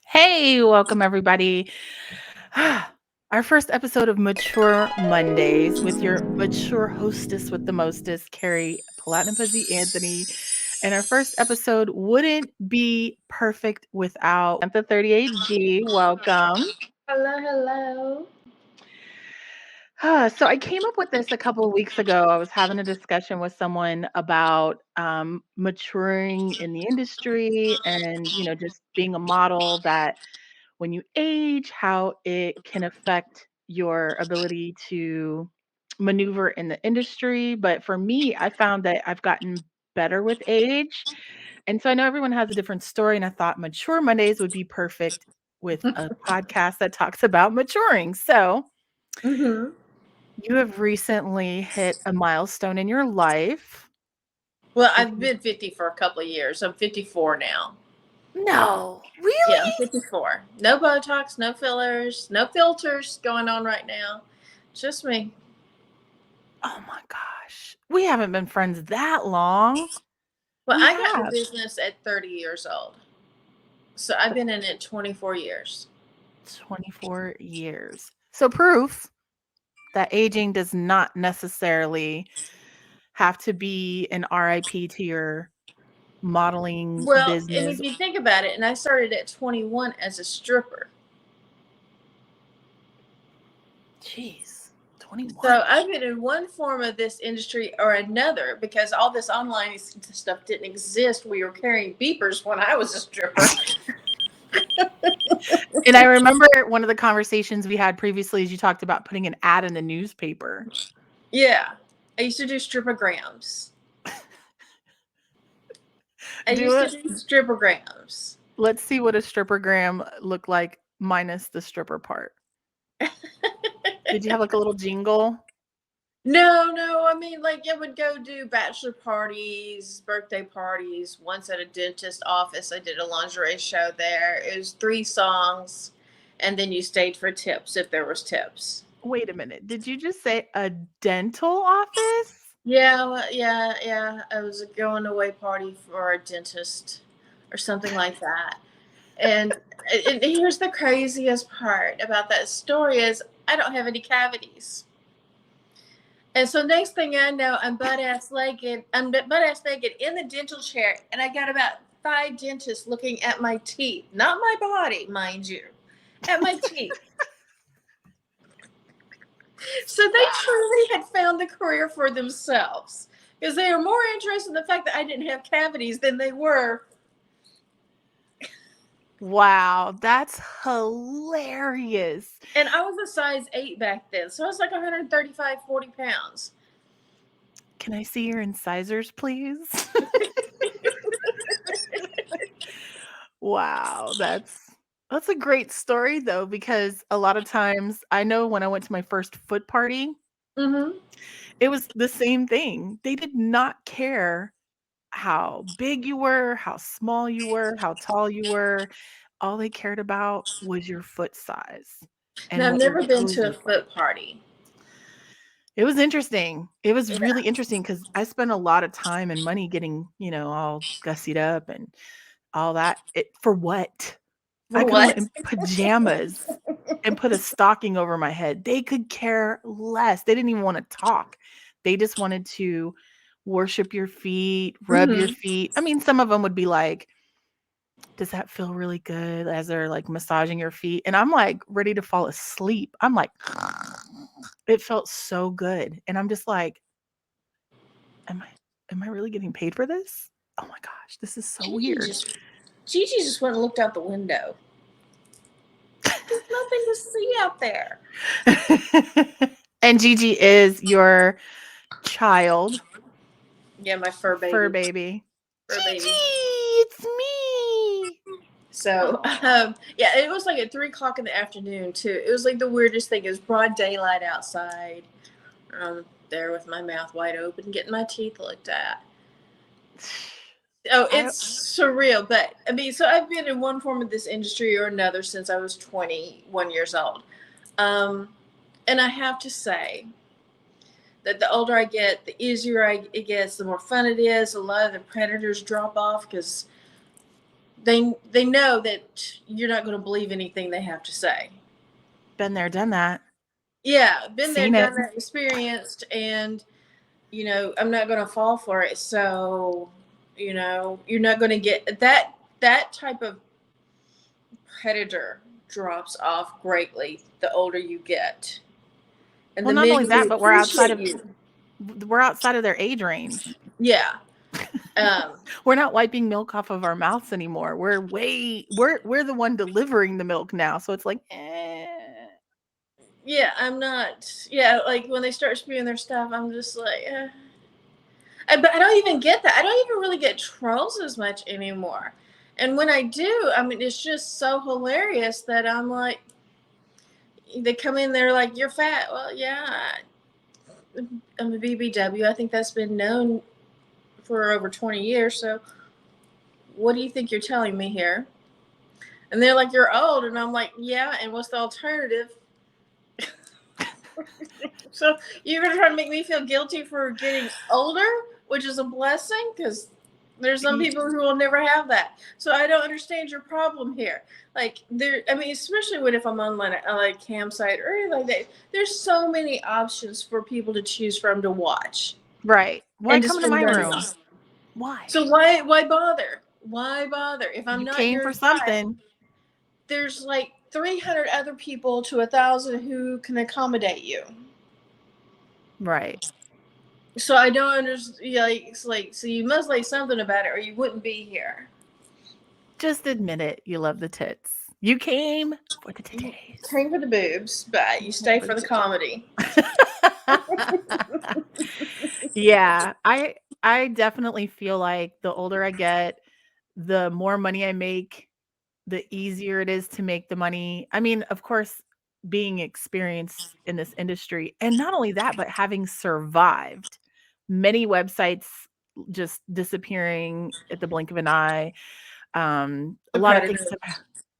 Hey, welcome everybody. Our first episode of Mature Mondays with your mature hostess with the mostest, Carrie Platinum Fuzzy Anthony. And our first episode wouldn't be perfect without Samantha38G. Welcome. Hello, hello. So I came up with this a couple of weeks ago. I was having a discussion with someone about maturing in the industry and, just being a model that when you age, how it can affect your ability to maneuver in the industry. But for me, I found that I've gotten better with age. And so I know everyone has a different story. And I thought Mature Mondays would be perfect with a podcast that talks about maturing. So Mm-hmm. you have recently hit a milestone in your life. Well, If I've you been 50 for a couple of years. I'm 54 now. No, Yeah, I'm really? 54. No Botox, no fillers, no filters going on right now. Just me. Oh my gosh. We haven't been friends that long. Well, We I got in the have. business at 30 years old. So I've been in it 24 years. 24 years. So proof that aging does not necessarily have to be an RIP to your modeling Well, and business. if you think about it, and I started at 21 as a stripper. Jeez, 21. So I've been in one form of this industry or another because all this online stuff didn't exist. We were carrying beepers when I was a stripper. And I remember one of the conversations we had previously is you talked about putting an ad in the newspaper. Yeah. I used to do stripograms. Do it. Stripograms. Let's see what a strippergram looked like minus the stripper part. Did you have like a little jingle? No. I mean, like, I would go do bachelor parties, birthday parties. Once at a dentist office, I did a lingerie show there. It was 3 songs, and then you stayed for tips if there was tips. Wait a minute. Did you just say a dental office? Yeah, well, yeah. I was a going away party for a dentist or something like that. And here's the craziest part about that story is I don't have any cavities. And so next thing I know, I'm butt ass naked in the dental chair, and I got about 5 dentists looking at my teeth, not my body, mind you, at my teeth. So they truly had found a career for themselves because they are more interested in the fact that I didn't have cavities than they were. Wow, that's hilarious. And I was a size 8 back then, so I was like 135, 40 pounds. Can I see your incisors, please? Wow, that's a great story though, because a lot of times I know when I went to my first foot party, Mm-hmm. it was the same thing. They did not care how big you were, how small you were, how tall you were. All they cared about was your foot size Now, and I've what your never been toes to a looked like. foot party. It was interesting. It was Yeah. really interesting because I spent a lot of time and money getting, all gussied up and all that. For what? I For could have went what? in pajamas and put a stocking over my head. They could care less. They didn't even wanna talk. They just wanted to worship your feet, rub your Mm-hmm. feet. I mean, some of them would be like, "Does that feel really good?" as they're, like, massaging your feet, and I'm, like, ready to fall asleep. I'm like, it felt so good, and I'm just like, "Am I am I really getting paid for this? Oh my gosh, this is so Gigi weird." just Gigi just went and looked out the window. There's nothing to see out there. And Gigi is your child. Yeah, my fur Fur baby. baby. Fur Gigi, baby. it's me. So, Aw. yeah, it was like at 3 o'clock in the afternoon too. It was like the weirdest thing. It was broad daylight outside. There with my mouth wide open, getting my teeth looked at. Oh, I it's surreal. But I mean, so I've been in one form of this industry or another since I was 21 years old. Um, and I have to say that the older I get, the easier it gets, the more fun it is. A lot of the predators drop off because they know that you're not going to believe anything they have to say. Been there, done that. Yeah, been there, Seen it. done that, experienced, and I'm not going to fall for it. So, you're not going to get that type of predator drops off greatly the older you get. And Well, the not men only that, who but appreciate you. we're outside of their age range. Yeah. Um, We're not wiping milk off of our mouths anymore. We're the one delivering the milk now. So it's like, yeah, I'm not. Yeah, like when they start spewing their stuff, I'm just like, but I don't even get that. I don't even really get trolls as much anymore. And when I do, I mean, it's just so hilarious that I'm like, they come in, they're like, "You're fat." Well, yeah, I'm a BBW. I think that's been known for over 20 years. So, what do you think you're telling me here? And they're like, "You're old," and I'm like, "Yeah." And what's the alternative? So you're gonna try to make me feel guilty for getting older, which is a blessing, because there's some y- people who will never have that. So I don't understand your problem here. Like I mean, especially when if I'm on like campsite or anything like that, there's so many options for people to choose from to watch right. Why and to come into spend my money on. room? Why? So why bother? Why bother? If I'm You not came your for type, something. there's like 300 other people to 1,000 who can accommodate you. Right. So I don't understand. Like, it's like, so you must like something about it, or you wouldn't be here. Just admit it. You love the tits. You came for the You titties. came for the boobs, but you You came stay for for the the comedy. titties. Yeah, I definitely feel like the older I get, the more money I make, the easier it is to make the money. I mean, of course, being experienced in this industry, and not only that, but having survived many websites just disappearing at the blink of an eye. A The lot of things predator. have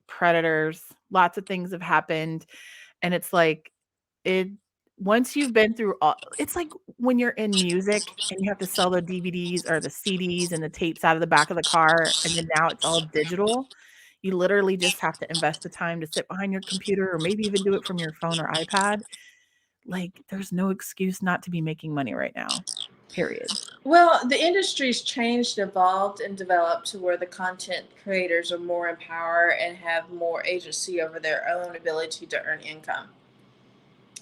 predators, lots of things have happened, and it's like it once you've been through all it's like when you're in music and you have to sell the DVDs or the CDs and the tapes out of the back of the car, and then now it's all digital. You literally just have to invest the time to sit behind your computer or maybe even do it from your phone or iPad. Like, there's no excuse not to be making money right now, period. Well, the industry's changed, evolved, and developed to where the content creators are more in power and have more agency over their own ability to earn income.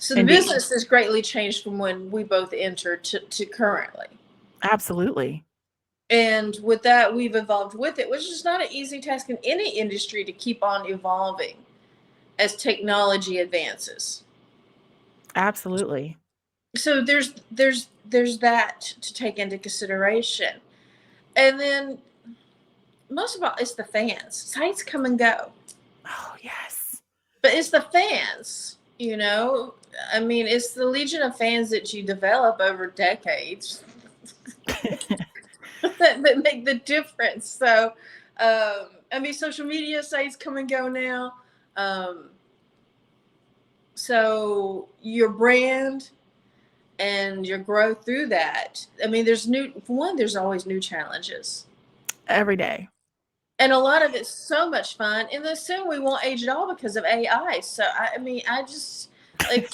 So the Indeed. business has greatly changed from when we both entered to currently. Absolutely. And with that, we've evolved with it, which is not an easy task in any industry to keep on evolving as technology advances. Absolutely. So there's that to take into consideration. And then most of all, it's the fans. Sites come and go. Oh, yes. But it's the fans. I mean, it's the legion of fans that you develop over decades that make the difference. So, I mean, social media sites come and go now. Um, so your brand and your growth through that. I mean, for one, there's always new challenges. Every day. And a lot of it's so much fun. And then soon we won't age at all because of AI. So, I mean, I just like,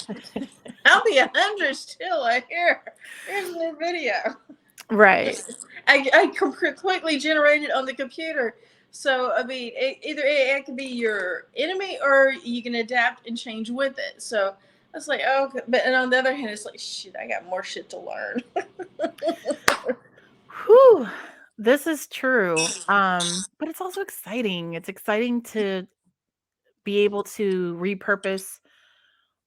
I'll be 100 still. Here's the video. Right. I completely generated on the computer. So I mean, either it can be your enemy or you can adapt and change with it. So it's like, oh, okay. But and on the other hand, it's like, shit, I got more shit to learn. Whew. This is true. But it's also exciting. It's exciting to be able to repurpose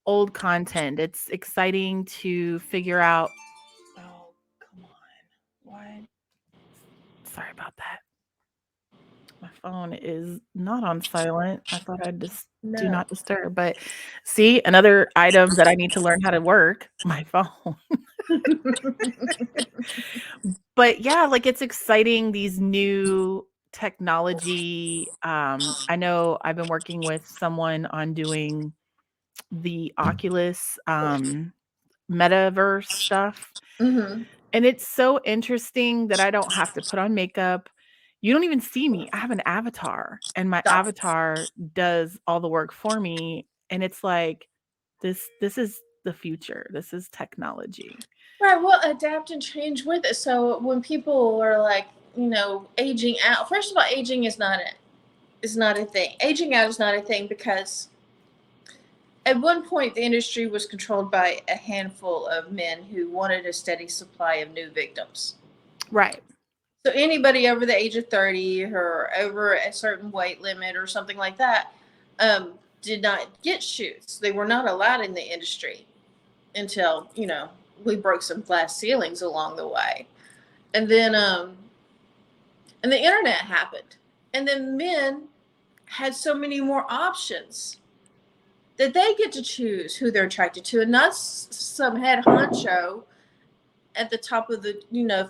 old content. It's exciting to figure out, oh, come on. What? Sorry about that. My phone is not on silent. I thought I'd just do No. not disturb, but see, another item that I need to learn how to work, my phone. But yeah, like it's exciting these new technology. I know I've been working with someone on doing the Oculus metaverse stuff. Mm-hmm. And it's so interesting that I don't have to put on makeup. You don't even see me. I have an avatar, and my Stop. avatar does all the work for me, and it's like, this is the future. This is technology. Right, we'll adapt and change with it. So when people are like, aging out, first of all, aging is not a thing. Aging out is not a thing because at one point the industry was controlled by a handful of men who wanted a steady supply of new victims. Right. So anybody over the age of 30 or over a certain weight limit or something like that did not get shoots. They were not allowed in the industry until, we broke some glass ceilings along the way. And then and the internet happened. And then men had so many more options that they get to choose who they're attracted to, and not some head honcho at the top of the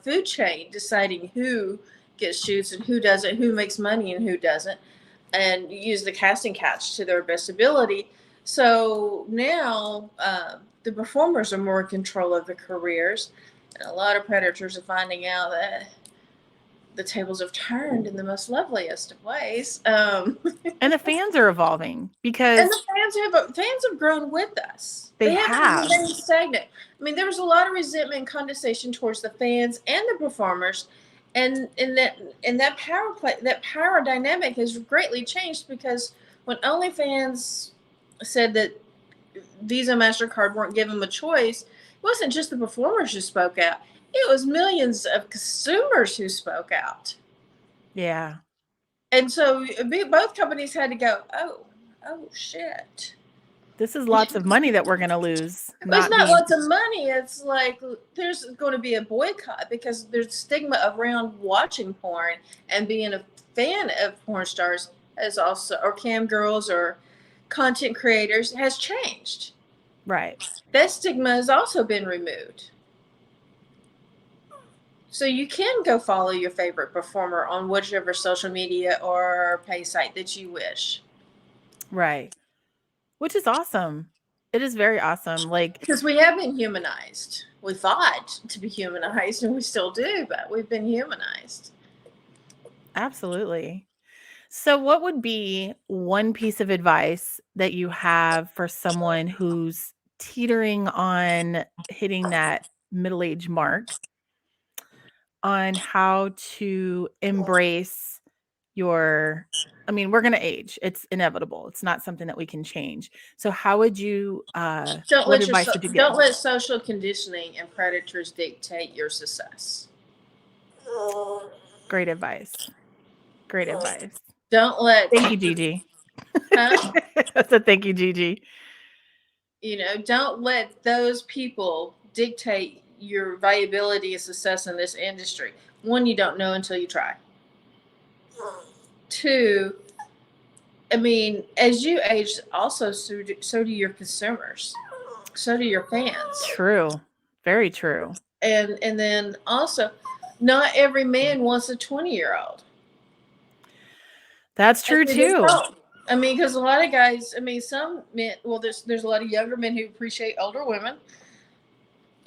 food chain deciding who gets shoots and who doesn't, who makes money and who doesn't, and use the casting couch to their best ability. So now the performers are more in control of their careers, and a lot of predators are finding out that the tables have turned in the most loveliest of ways. And the fans are evolving And because the fans have grown with us. they They haven't have. remained stagnant. I mean, there was a lot of resentment and condescension towards the fans and the performers, and that power play, that power dynamic has greatly changed because when OnlyFans said that Visa Mastercard weren't giving them a choice, it wasn't just the performers who spoke out; it was millions of consumers who spoke out. Yeah. And so both companies had to go, oh shit. This is lots of money that we're going to lose It's not not being. lots of money. It's like there's going to be a boycott because there's stigma around watching porn and being a fan of porn stars as also, or cam girls or content creators has changed. Right. That stigma has also been removed. So you can go follow your favorite performer on whichever social media or pay site that you wish. Right. Which is awesome. It is very awesome. Like, Because we have been humanized. We fought to be humanized, and we still do, but we've been humanized. absolutely. So, what would be one piece of advice that you have for someone who's teetering on hitting that middle age mark on how to embrace your? I mean, we're going to age. It's inevitable. It's not something that we can change. So, how would you, what advice would you Don't give? let social conditioning and predators dictate your success. Great advice. Great advice. Don't let Thank you, Gigi. huh? I said thank you, Gigi. Don't let those people dictate your viability and success in this industry. One, you don't know until you try. Two, I mean, as you age, also so do your consumers, so do your fans. True. Very true. And then also, not every man wants a 20-year-old. That's true too. I mean, because a lot of guys, I mean, some men, well, there's a lot of younger men who appreciate older women.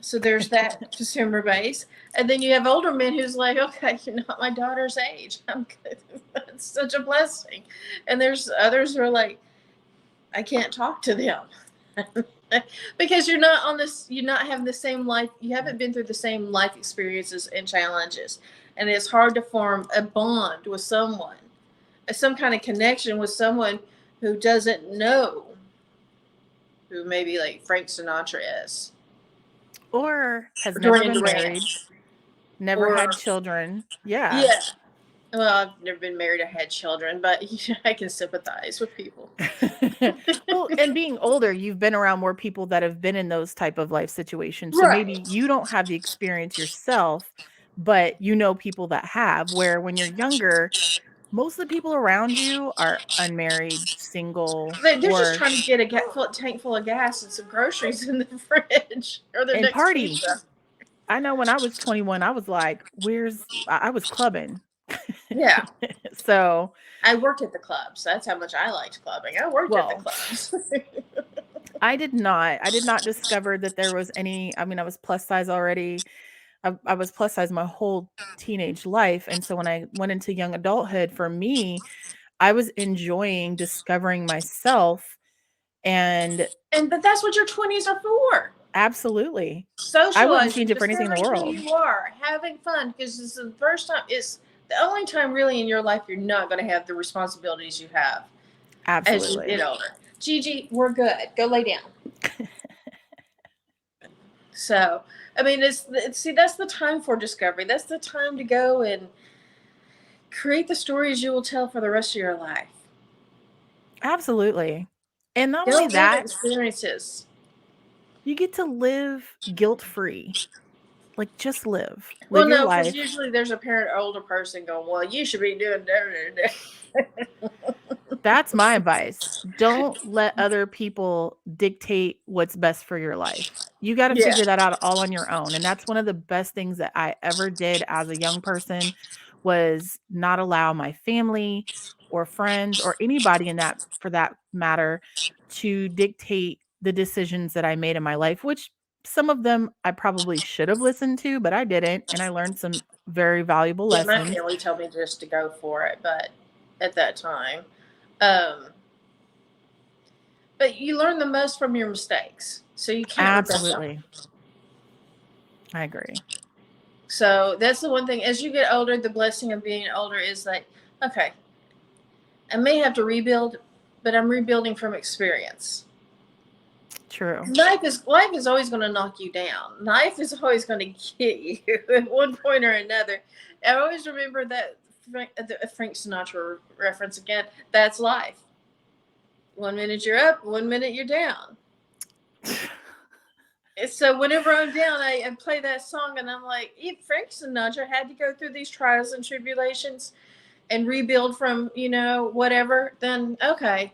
So there's that consumer base. And then you have older men who's like, okay, you're not my daughter's age. I'm good. It's such a blessing. And there's others who are like, I can't talk to them. Because you're not having the same life, you haven't been through the same life experiences and challenges. And it's hard to form a bond with someone, some kind of connection with someone who doesn't know who maybe like Frank Sinatra is. Or has never been married, Ranch. never Or, had children. Yeah. yeah. Well, I've never been married or had children, but I can sympathize with people. Well, and being older, you've been around more people that have been in those type of life situations. So maybe Right. you don't have the experience yourself, but you know people that have, where when you're younger, most of the people around you are unmarried, single, They're just or trying to get a tank full of gas and some groceries in the fridge or their in next party. pizza. I know when I was 21, I was like, I was clubbing. Yeah. So, I worked at the clubs. That's how much I liked clubbing. I worked at the well, clubs. I did not discover that there was any. I mean, I was plus size already. I was plus size my whole teenage life. And so when I went into young adulthood, for me, I was enjoying discovering myself and But that's what your 20s are for. absolutely. I wouldn't Socializing, change it for anything in the discovering who world. you are, having fun, because this is the first time, it's the only time really in your life you're not going to have the responsibilities you have as you get Absolutely. older. Gigi, we're good. Go lay down. So, I mean, see, that's the time for discovery. That's the time to go and create the stories you will tell for the rest of your life. Absolutely. And not Go only live that, experiences. you get to live guilt-free. Like, just live. Well, Live your no, because life. usually there's a parent or older person going, well, you should be doing that. That's my advice. Don't let other people dictate what's best for your life. You gotta Yeah. figure that out all on your own, and that's one of the best things that I ever did as a young person, was not allow my family or friends or anybody in that for that matter to dictate the decisions that I made in my life, which some of them I probably should have listened to, but I didn't, and I learned some very valuable Yeah, my lessons. family told me just to go for it, but at that time. Um, but you learn the most from your mistakes, so you can't regret them. Absolutely. I agree. So that's the one thing. As you get older, the blessing of being older is like, okay, I may have to rebuild, but I'm rebuilding from experience. True. Life is always going to knock you down. Life is always going to get you at one point or another. I always remember that Frank Sinatra reference again. That's life. 1 minute you're up, 1 minute you're down. So whenever I'm down, I play that song, and I'm like, if Frank Sinatra had to go through these trials and tribulations and rebuild from whatever, then okay.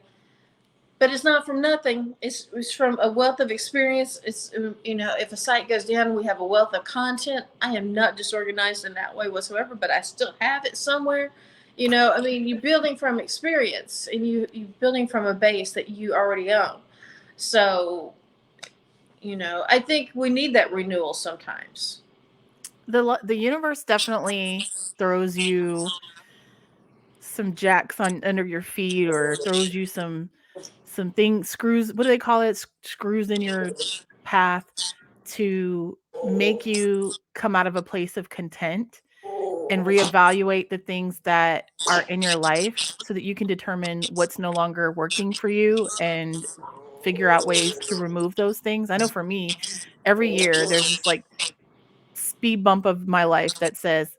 But it's not from nothing. It's from a wealth of experience. It's if a site goes down, we have a wealth of content. I am not disorganized in that way whatsoever, but I still have it somewhere. I mean, you're building from experience, and you're building from a base that you already own. So, I think we need that renewal sometimes. The universe definitely throws you some jacks on under your feet, or throws you some things, screws, what do they call it? Screws in your path to make you come out of a place of content and reevaluate the things that are in your life so that you can determine what's no longer working for you and figure out ways to remove those things. I know for me, every year there's this like speed bump of my life that says,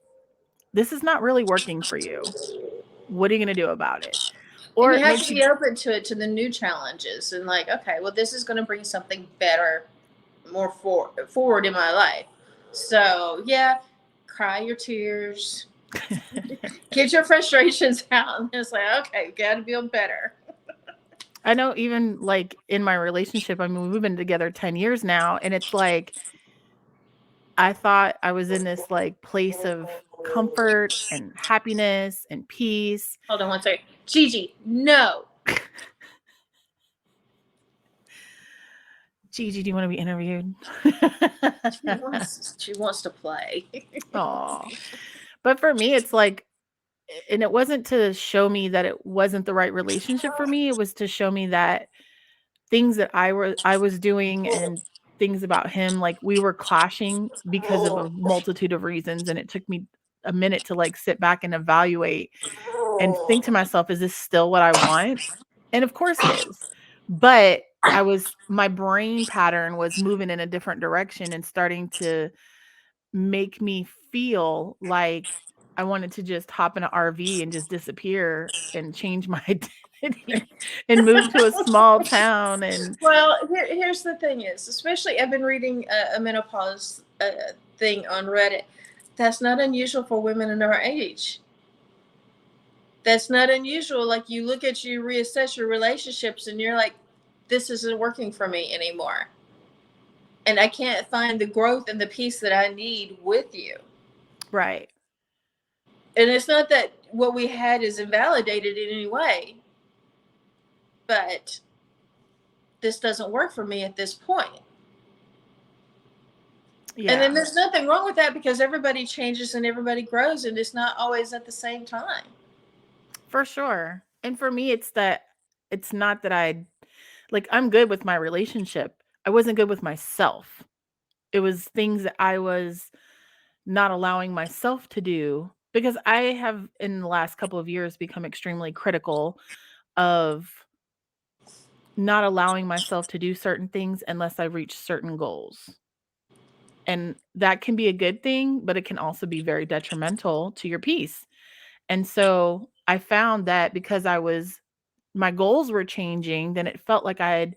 this is not really working for you. What are you going to do about it? And Or you it have makes to you be open to the new challenges, and like, okay, well, this is going to bring something better, more forward in my life. So yeah, cry your tears, get your frustrations out, and it's like, okay, got to build better. I know, even like in my relationship, I mean, we've been together 10 years now, and it's like I thought I was in this like place of comfort and happiness and peace. Hold on one second, Gigi. No, Gigi, do you want to be interviewed? she wants to play. Aw. But for me, it's like, and it wasn't to show me that it wasn't the right relationship for me. It was to show me that things that I was doing and things about him, like, we were clashing because of a multitude of reasons, and it took me a minute to, like, sit back and evaluate and think to myself, "Is this still what I want?" And of course it is. But my brain pattern was moving in a different direction and starting to make me feel like I wanted to just hop in an RV and just disappear and change my identity and move to a small town and Well, here's the thing: is especially I've been reading a menopause thing on Reddit. That's not unusual for women in our age. That's not unusual. Like, you look at you reassess your relationships, and you're like, this isn't working for me anymore, and I can't find the growth and the peace that I need with you. right. And it's not that what we had is invalidated in any way, but this doesn't work for me at this point. And then Yeah, there's nothing wrong with that because everybody changes and everybody grows, and it's not always at the same time. for sure. And for me, it's not that I'm good with my relationship. I wasn't good with myself. It was things that I was not allowing myself to do because I have in the last couple of years become extremely critical of not allowing myself to do certain things unless I reach certain goals. And that can be a good thing, but it can also be very detrimental to your peace. And so I found that because my goals were changing, then it felt like I had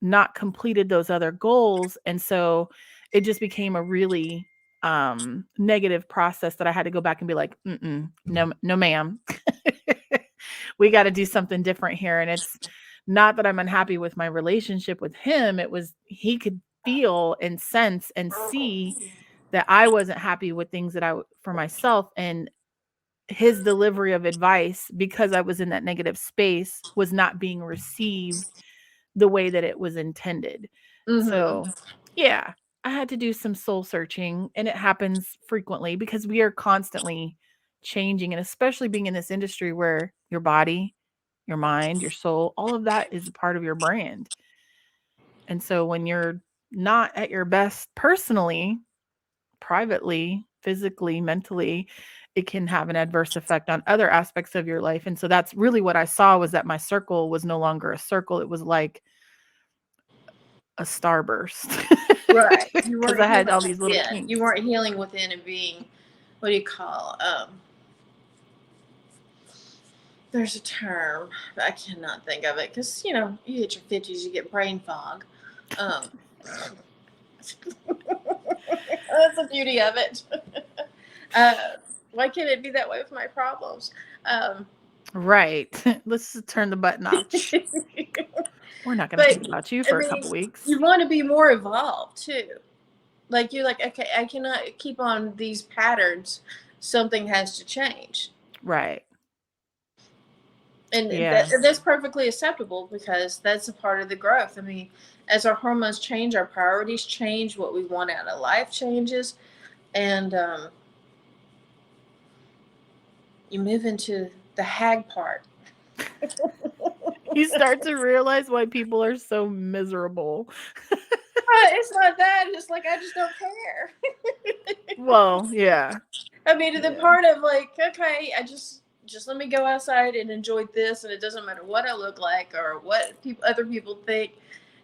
not completed those other goals. And so it just became a really negative process that I had to go back and be like, no, no, ma'am. We got to do something different here. And it's not that I'm unhappy with my relationship with him. It was he could feel and sense and see that I wasn't happy with things that for myself. And his delivery of advice, because I was in that negative space, was not being received the way that it was intended. Mm-hmm. So, yeah, I had to do some soul searching, and it happens frequently because we are constantly changing, and especially being in this industry where your body, your mind, your soul, all of that is a part of your brand. And so when you're not at your best personally, privately, physically, mentally, it can have an adverse effect on other aspects of your life. And so that's really what I saw, was that my circle was no longer a circle. It was like a starburst Right. You because weren't I had healing all these little within. You kinks. weren't healing within and being, what do you call, there's a term, but I cannot think of it because, you hit your 50s, you get brain fog. Um, that's the beauty of it. uh, why can't it be that way with my problems? Um, Right. Let's just turn the button off. Shh. We're not going to but think about you I for a mean, couple weeks. you want to be more evolved too. Like you're like, okay, I cannot keep on these patterns. Something has to change. Right. And Yeah. that's perfectly acceptable because that's a part of the growth. I mean, as our hormones change, our priorities change, what we want out of life changes, and you move into the hag part. You start to realize why people are so miserable. It's not that. It's like I just don't care. Well, yeah. I mean, to the Yeah. part of like, okay, I just let me go outside and enjoy this, and it doesn't matter what I look like or what other people think.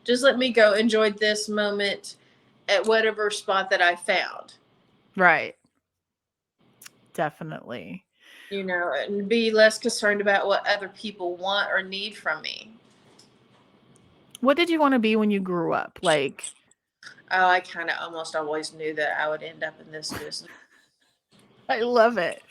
Just let me go enjoy this moment at whatever spot that I found. Right. Definitely. And be less concerned about what other people want or need from me. What did you want to be when you grew up? Like, Oh, I kind of almost always knew that I would end up in this business. I love it.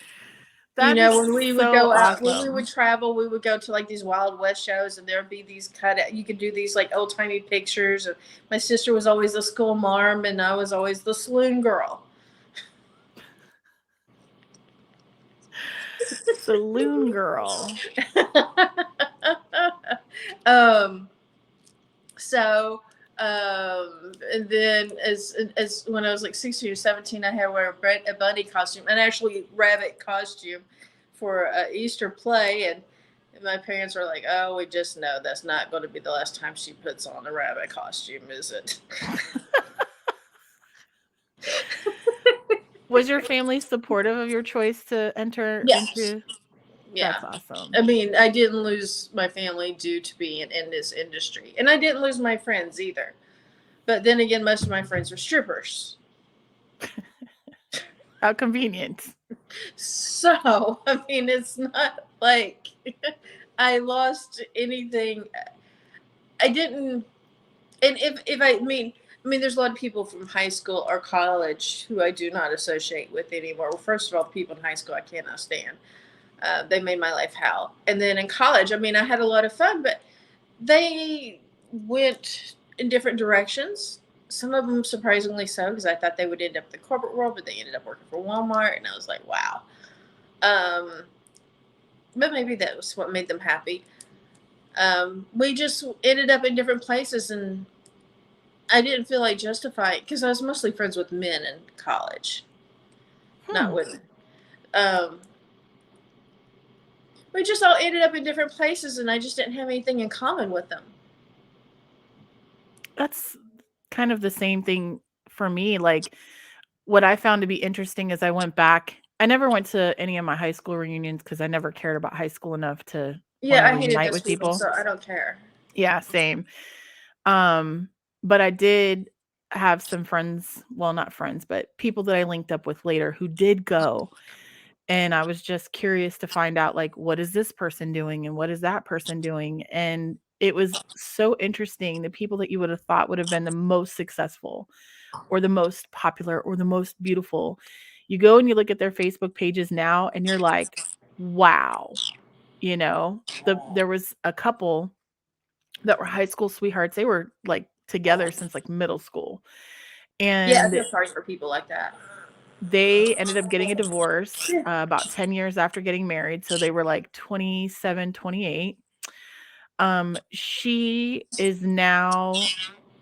That is When we would so go out, when we would awesome. travel, we would go to like these Wild West shows, and there'd be these cut out. You could do these like old timey pictures. And my sister was always the school marm, and I was always the saloon girl. Saloon girl. um. So, and then as when I was like 16 or 17, I had to wear a bunny costume, and actually rabbit costume for Easter play, and my parents were like, "Oh, we just know that's not going to be the last time she puts on a rabbit costume, is it?" Was your family supportive of your choice to enter Yes. into? Yeah. That's awesome. I mean, I didn't lose my family due to being in this industry, and I didn't lose my friends either. But then again, most of my friends were strippers. How convenient. So, I mean, it's not like I lost anything. I didn't, and if I mean, there's a lot of people from high school or college who I do not associate with anymore. Well, first of all, the people in high school I cannot stand. They made my life hell. And then in college, I mean, I had a lot of fun, but they went in different directions. Some of them surprisingly so, because I thought they would end up in the corporate world, but they ended up working for Walmart, and I was like, wow. Um, but maybe that was what made them happy. We just ended up in different places, and I didn't feel like justifying because I was mostly friends with men in college, not Hmm. women. Um, we just all ended up in different places, and I just didn't have anything in common with them. That's kind of the same thing for me. Like, what I found to be interesting is I never went to any of my high school reunions because I never cared about high school enough to Yeah, wanna I hated reunite those with people, people. so I don't care. Yeah, same. Um, but I did have some friends, well, not friends, but people that I linked up with later who did go, and I was just curious to find out, like, what is this person doing and what is that person doing? And it was so interesting. The people that you would have thought would have been the most successful or the most popular or the most beautiful. You go and you look at their Facebook pages now and you're like, "Wow." There was a couple that were high school sweethearts. They were, like, together since, like, middle school, Yeah, I and feel sorry for people like that. they ended up getting a divorce, about 10 years after getting married, so they were, like, 27, 28. She is now,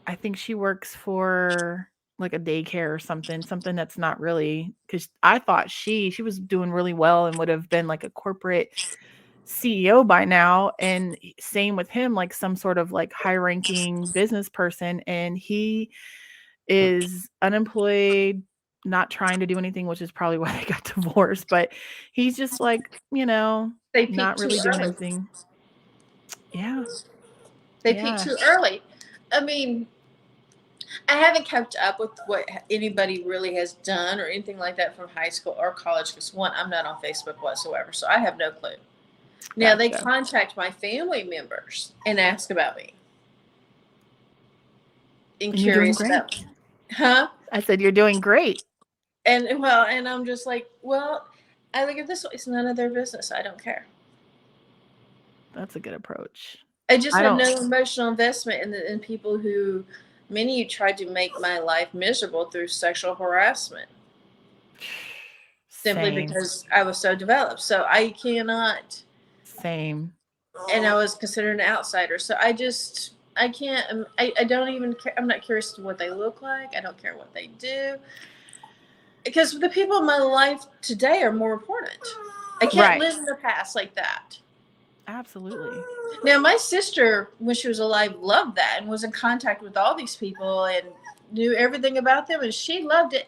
I think she works for, like, a daycare or something that's not really, because I thought she was doing really well and would have been, like, a corporate CEO by now, and same with him, like, some sort of, like, high-ranking business person, and he is unemployed, not trying to do anything, which is probably why they got divorced, but he's just, like, They not peak too really doing early. anything. Yeah, They peak yeah. too early. I mean, I haven't kept up with what anybody really has done or anything like that from high school or college because one, I'm not on Facebook whatsoever, so I have no clue. Now they Gotcha. contact my family members and ask about me and And you're doing curious about great. me. Huh? I said, "You're doing great." And well, and I'm just like, well, I look at this, it's none of their business. I don't care. That's a good approach. I just I have don't no emotional investment in people who many tried to make my life miserable through sexual harassment simply Same, because I was so developed. So I cannot, same. and I was considered an outsider. So I can't, I don't even care. I'm not curious to what they look like. I don't care what they do because the people in my life today are more important. I can't Right. live in the past like that. Absolutely. Now, my sister, when she was alive, loved that and was in contact with all these people and knew everything about them, and she loved it.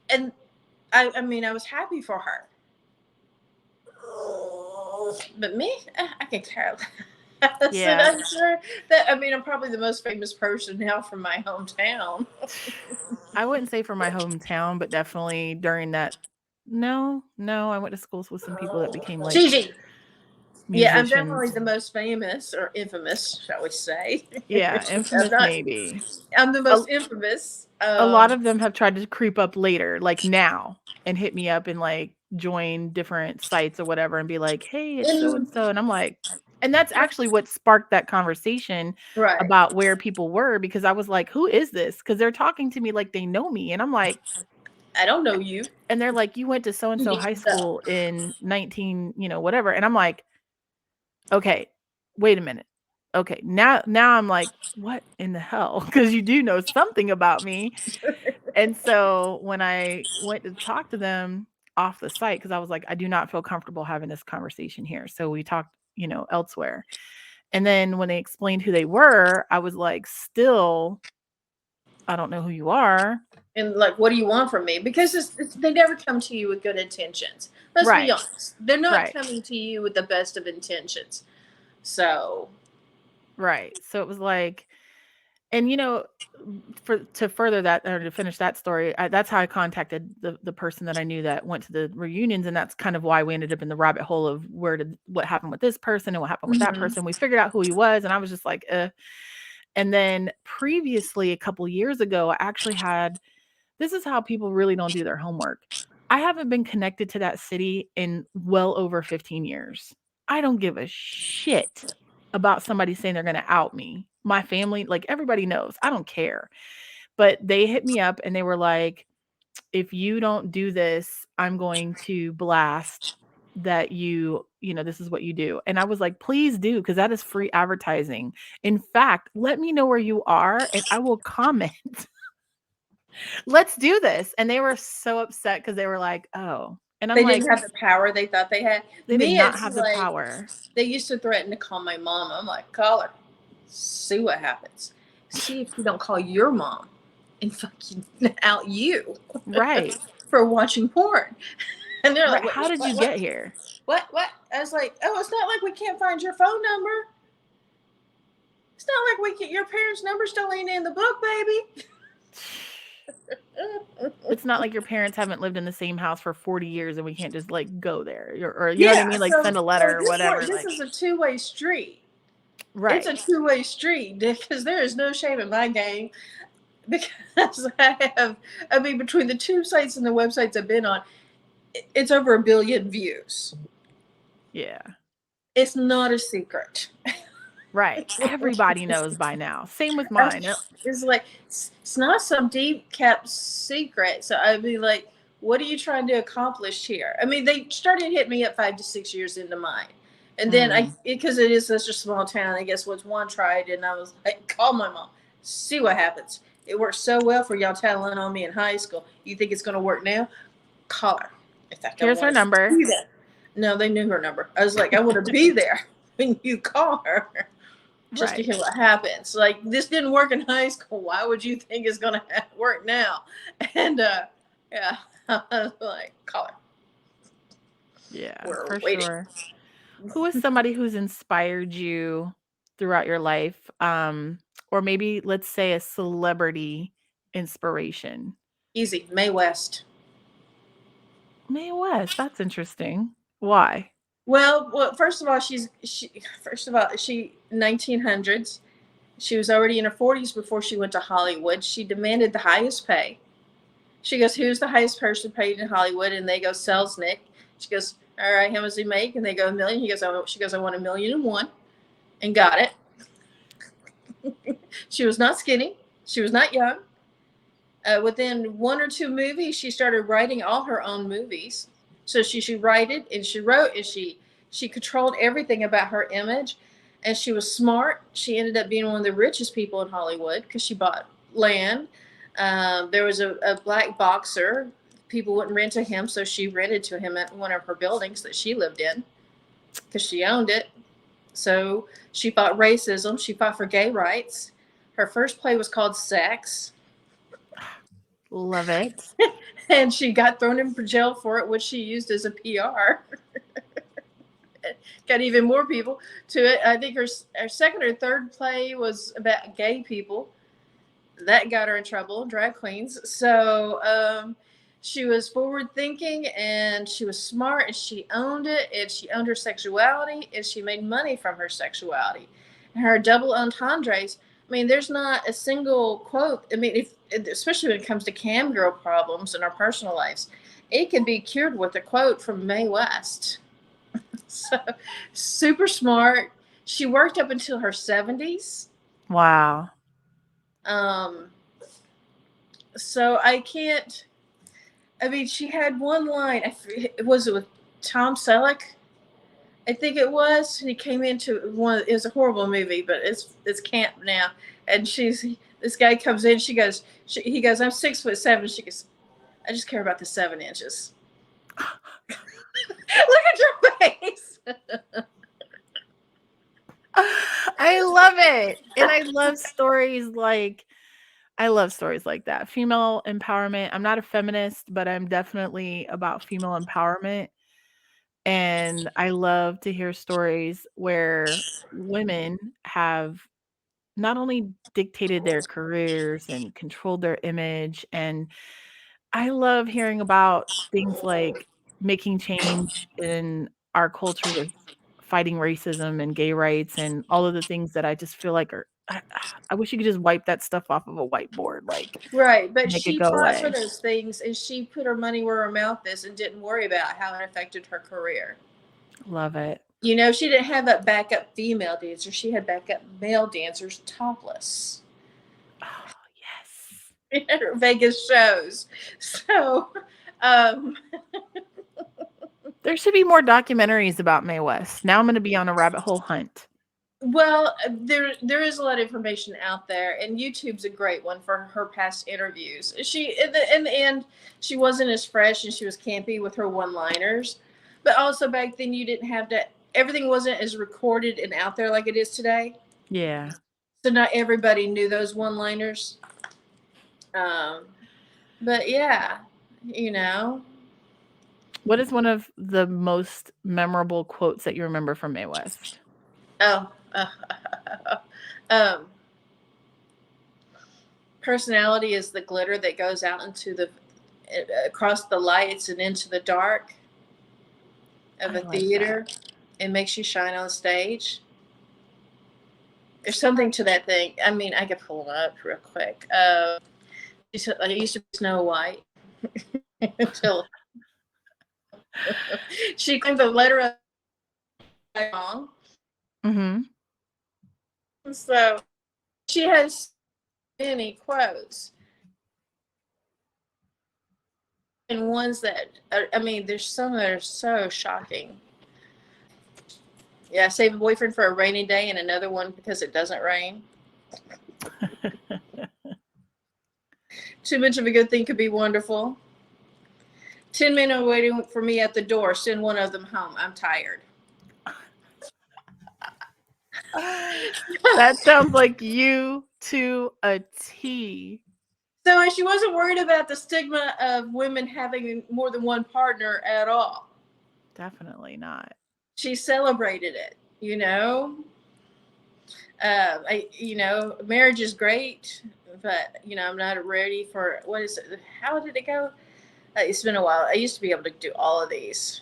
And I mean, I was happy for her. But me, I can care less. And Yeah. I'm sure that, I mean, I'm probably the most famous person now from my hometown. I wouldn't say for my hometown, but definitely during that. No, no, I went to schools with some people that became, like, Gigi. Yeah, I'm definitely musicians. the most famous or infamous, shall we say. Yeah, I'm infamous not, maybe. I'm the A most infamous. a lot of them have tried to creep up later, like now, and hit me up and, like, join different sites or whatever and be like, "Hey, it's so and In, so," and I'm like, and that's actually what sparked that conversation right. about where people were, because I was like, "Who is this?" Because 'Cause they're talking to me like they know me, and I'm like, I don't know you. and they're like, "You went to so and so high school in 19, whatever," and I'm like, "Okay, wait a minute. Okay, now I'm like, what in the hell?" Because you do know something about me. And so when I went to talk to them off the site, because I was like, I do not feel comfortable having this conversation here. So we talked, elsewhere. And then when they explained who they were, I was like, still, I don't know who you are. And like, what do you want from me? Because they never come to you with good intentions. Let's be Right. honest. They're not Right. coming to you with the best of intentions. So, Right. So it was like, and for to further that, or to finish that story, that's how I contacted the person that I knew that went to the reunions, and that's kind of why we ended up in the rabbit hole of what happened with this person and what happened with that mhm. person. We figured out who he was, and I was just like, eh. And then previously, a couple years ago, I actually had, this is how people really don't do their homework. I haven't been connected to that city in well over 15 years. I don't give a shit about somebody saying they're going to out me. My family, like, everybody knows. I don't care. But they hit me up and they were like, if you don't do this, I'm going to blast. that this is what you do. And I was like, please do, because that is free advertising. In fact, let me know where you are and I will comment. Let's do this. And they were so upset because they were like, oh. And I'm They like, didn't have the power they thought they had. they did Me, not it's have the like power. they used to threaten to call my mom. I'm like, call her, see what happens. See if you don't call your mom and fucking out you Right. for watching porn. And they're Right. like, wait, How did you what? get here? What? I was like, oh, it's not like we can't find your phone number. It's not like we can. Your parents' number still ain't in the book, baby. It's not like your parents haven't lived in the same house for 40 years and we can't just like go there or you know what I Yeah. mean? Like send a letter or whatever. This Like, is a two-way street. It's right. a two-way street because there is no shame in my game because I mean, between the two sites and the websites I've been on, it's over 1 billion views. Yeah. It's not a secret. Right. Everybody knows by now. Same with mine. It's like, it's not some deep kept secret. So I'd be like, what are you trying to accomplish here? I mean, they started hitting me up 5 to 6 years into mine. And then because it is such a small town, I guess was one tried, and I was like, call my mom, see what happens. It worked so well for y'all telling on me in high school. You think it's going to work now? Call her. In fact, I Here's her want to number. see that. No, they knew her number. I was like, I want to be there when you call her just to Right. hear what happens. Like, this didn't work in high school. Why would you think it's going to work now? And yeah, I was like, call her. Yeah, We're for waiting. sure. Who is somebody who's inspired you throughout your life? Or maybe let's say a celebrity inspiration. Easy. Mae West. Mae West, that's interesting. Why? Well, first of all, she 1900s. She was already in her 40s before she went to Hollywood. She demanded the highest pay. She goes, who's the highest person paid in Hollywood? And they go, Selznick. She goes, all right, how much does he make? And they go, 1 million. She goes, I want 1,000,001, and got it. She was not skinny. She was not young. Within 1 or 2 movies, she started writing all her own movies. So she write it, and she wrote, and she controlled everything about her image. And she was smart. She ended up being one of the richest people in Hollywood because she bought land. There was a black boxer. People wouldn't rent to him, so she rented to him at one of her buildings that she lived in because she owned it. So she fought racism. She fought for gay rights. Her first play was called Sex. Love it. And she got thrown in jail for it, which she used as a PR. Got even more people to it. I think her second or third play was about gay people. That got her in trouble, drag queens. So she was forward thinking, and she was smart, and she owned it, and she owned her sexuality, and she made money from her sexuality. And her double entendres. I mean, there's not a single quote. I mean, especially when it comes to cam girl problems in our personal lives, it can be cured with a quote from Mae West. So super smart. She worked up until her 70s. Wow. Um, so I can't. I mean, she had one line. Was it with Tom Selleck? I think it was. He came into one. It was a horrible movie, but it's camp now. And this guy comes in. He goes, I'm 6'7". She goes, I just care about the 7 inches. Look at your face. I love it. And I love stories like that. Female empowerment. I'm not a feminist, but I'm definitely about female empowerment. And I love to hear stories where women have not only dictated their careers and controlled their image, and I love hearing about things like making change in our culture with fighting racism and gay rights and all of the things that I just feel like are I wish you could just wipe that stuff off of a whiteboard, like, Right, but make it she go fought for away. those things, and she put her money where her mouth is and didn't worry about how it affected her career. Love it. You know, she didn't have a backup female dancer. She had backup male dancers topless Oh, yes. in her Vegas shows. So, um, There should be more documentaries about Mae West. Now I'm going to be on a rabbit hole hunt. Well, there is a lot of information out there, and YouTube's a great one for her past interviews. She in the end, she wasn't as fresh and she was campy with her one-liners, but also back then you didn't have to. Everything wasn't as recorded and out there like it is today. Yeah. So not everybody knew those one-liners. Um, but yeah, you know. What is one of the most memorable quotes that you remember from Mae West? Oh, um, personality is the glitter that goes out into the across the lights and into the dark of I a like that. theater and makes you shine on stage. There's something to that thing. I mean, I could pull it up real quick. I used to be Snow White until she claimed the letter of wrong. Mm-hmm. So she has many quotes and ones that are, I mean, there's some that are so shocking. Yeah, save a boyfriend for a rainy day and another one because it doesn't rain. Too much of a good thing could be wonderful. 10 men are waiting for me at the door. Send one of them home. I'm tired. That sounds like you to a T. So she wasn't worried about the stigma of women having more than one partner at all. Definitely not. She celebrated it, you know. Marriage is great, but I'm not ready for what is it? How did it go? It's been a while. I used to be able to do all of these.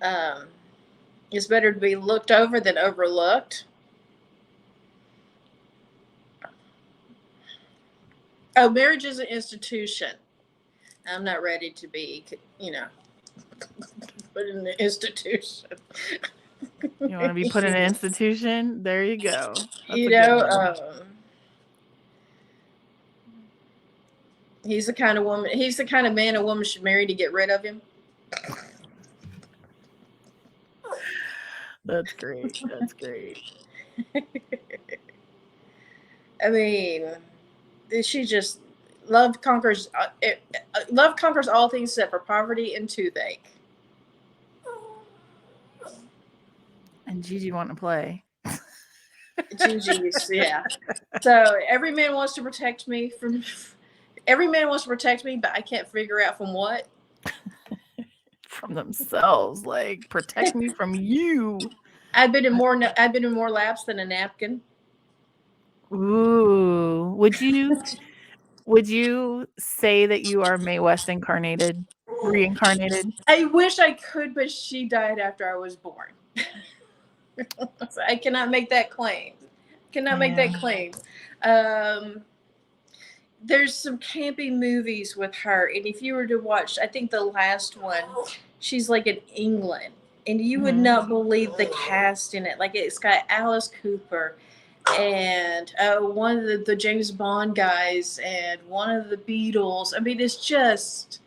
Um, it's better to be looked over than overlooked. Oh, marriage is an institution. I'm not ready to be, put in the institution. You want to be put in an institution? There you go. That's you a good know, one. he's the kind of woman. He's the kind of man a woman should marry to get rid of him. That's great. That's great. I mean, she just love conquers. Love conquers all things except for poverty and toothache. And Gigi want to play. Gigi's, yeah. So every man wants to protect me from. Every man wants to protect me, but I can't figure out from what. From themselves, like protect me from you. I've been in more laps than a napkin. Ooh, would you say that you are Mae West incarnated, reincarnated? I wish I could, but she died after I was born. So I cannot make that claim. There's some campy movies with her, and if you were to watch, I think the last one, she's like in England, and you would not believe the cast in it. Like it's got Alice Cooper and one of the James Bond guys and one of the Beatles. I mean, it's just.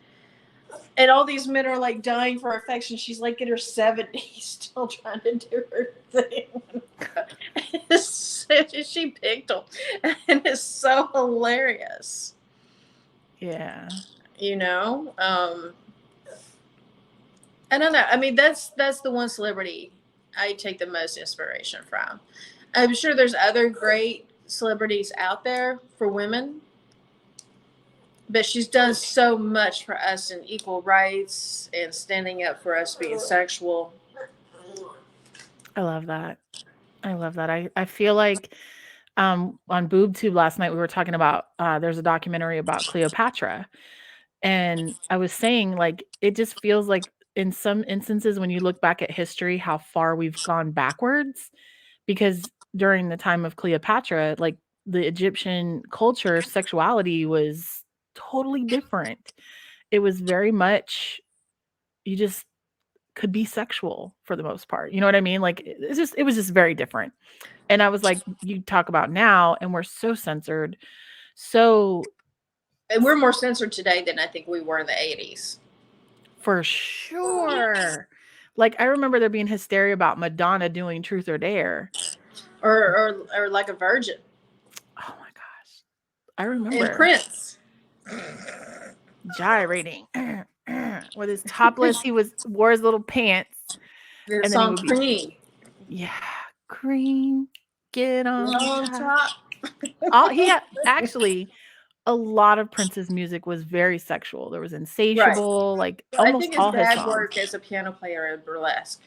And all these men are like dying for affection. She's like in her 70s, still trying to do her thing. She picked them, and it's so hilarious. Yeah. I don't know. I mean, that's the one celebrity I take the most inspiration from. I'm sure there's other great celebrities out there for women, but she's done so much for us in equal rights and standing up for us being sexual. I love that. I feel like on BoobTube last night we were talking about there's a documentary about Cleopatra. And I was saying, like, it just feels like in some instances when you look back at history, how far we've gone backwards. Because during the time of Cleopatra, like the Egyptian culture, sexuality was totally different. It was very much, you just could be sexual for the most part. You know what I mean? Like it was just very different. And I was like, you talk about now, and we're so censored. So And we're more censored today than I think we were in the 80s. For sure. Like, I remember there being hysteria about Madonna doing Truth or Dare. Or like a virgin. Oh my gosh. I And remember Prince. gyrating with his topless. He wore his little pants, The and then he song would be, Cream. yeah, cream, get on On top. top. All he had actually a lot of Prince's music was very sexual. There was Right. Insatiable, like Well, I almost think his all his dad songs. worked as a piano player in burlesque.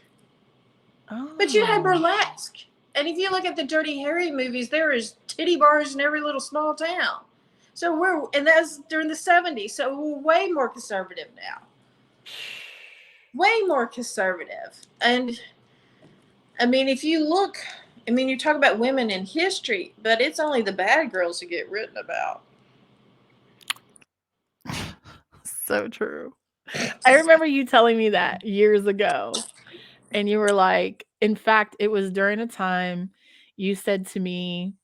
But you had Oh, burlesque. And if you look at the Dirty Harry movies, there is titty bars in every little small town. And that's during the 70s. So we're way more conservative now. Way more conservative. And I mean, if you look, I mean, you talk about women in history, but it's only the bad girls who get written about. so true. I remember you telling me that years ago, and you were like, in fact, it was during a time you said to me,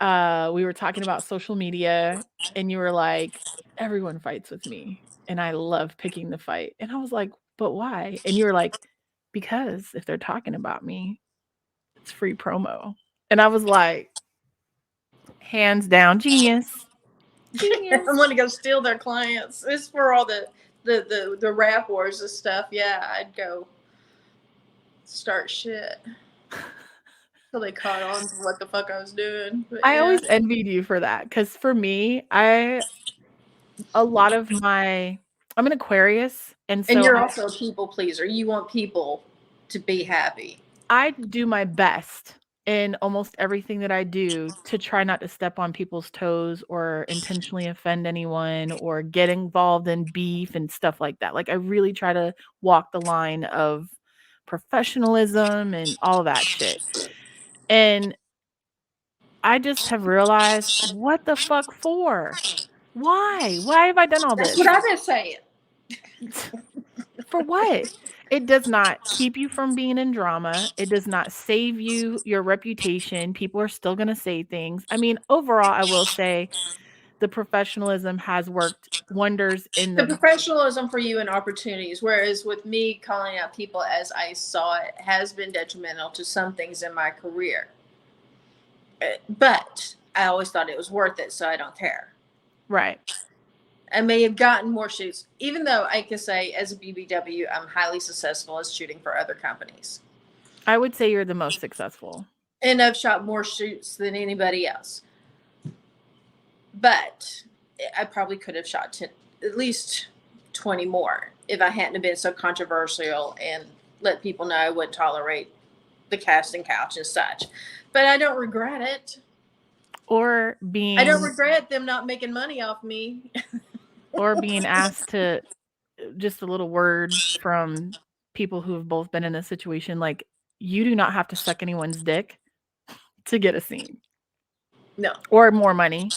we were talking about social media, and you were like, everyone fights with me, and I love picking the fight. And I was like, but why? And you were like, because if they're talking about me, it's free promo. And I was like, hands down, genius. Genius. I'm gonna go steal their clients. It's for all the rap wars and stuff. Yeah, I'd go start shit till they caught on to what the fuck I was doing. But I yeah, always envied you for that, because for me, a lot of my I'm an Aquarius, and and so you're also a people pleaser. You want people to be happy. I do my best in almost everything that I do to try not to step on people's toes or intentionally offend anyone or get involved in beef and stuff like that. Like, I really try to walk the line of professionalism and all that shit. And I just have realized, what the fuck for? Why? Why have I done all That's this? what I've been saying. For what? It does not keep you from being in drama. It does not save you your reputation. People are still going to say things. I mean, overall, I will say the professionalism has worked wonders in The the professionalism for you and opportunities, whereas with me calling out people as I saw it has been detrimental to some things in my career. But I always thought it was worth it, so I don't care. right. I may have gotten more shoots, even though I can say as a BBW, I'm highly successful as shooting for other companies. I would say you're the most successful. And I've shot more shoots than anybody else. But I probably could have shot 10, at least 20 more if I hadn't been so controversial and let people know I wouldn't tolerate the casting couch and such. But I don't regret it. Or I don't being regret them not making money off me. asked to just a little word from people who have both been in this situation, like, you do not have to suck anyone's dick to get a scene No. or more money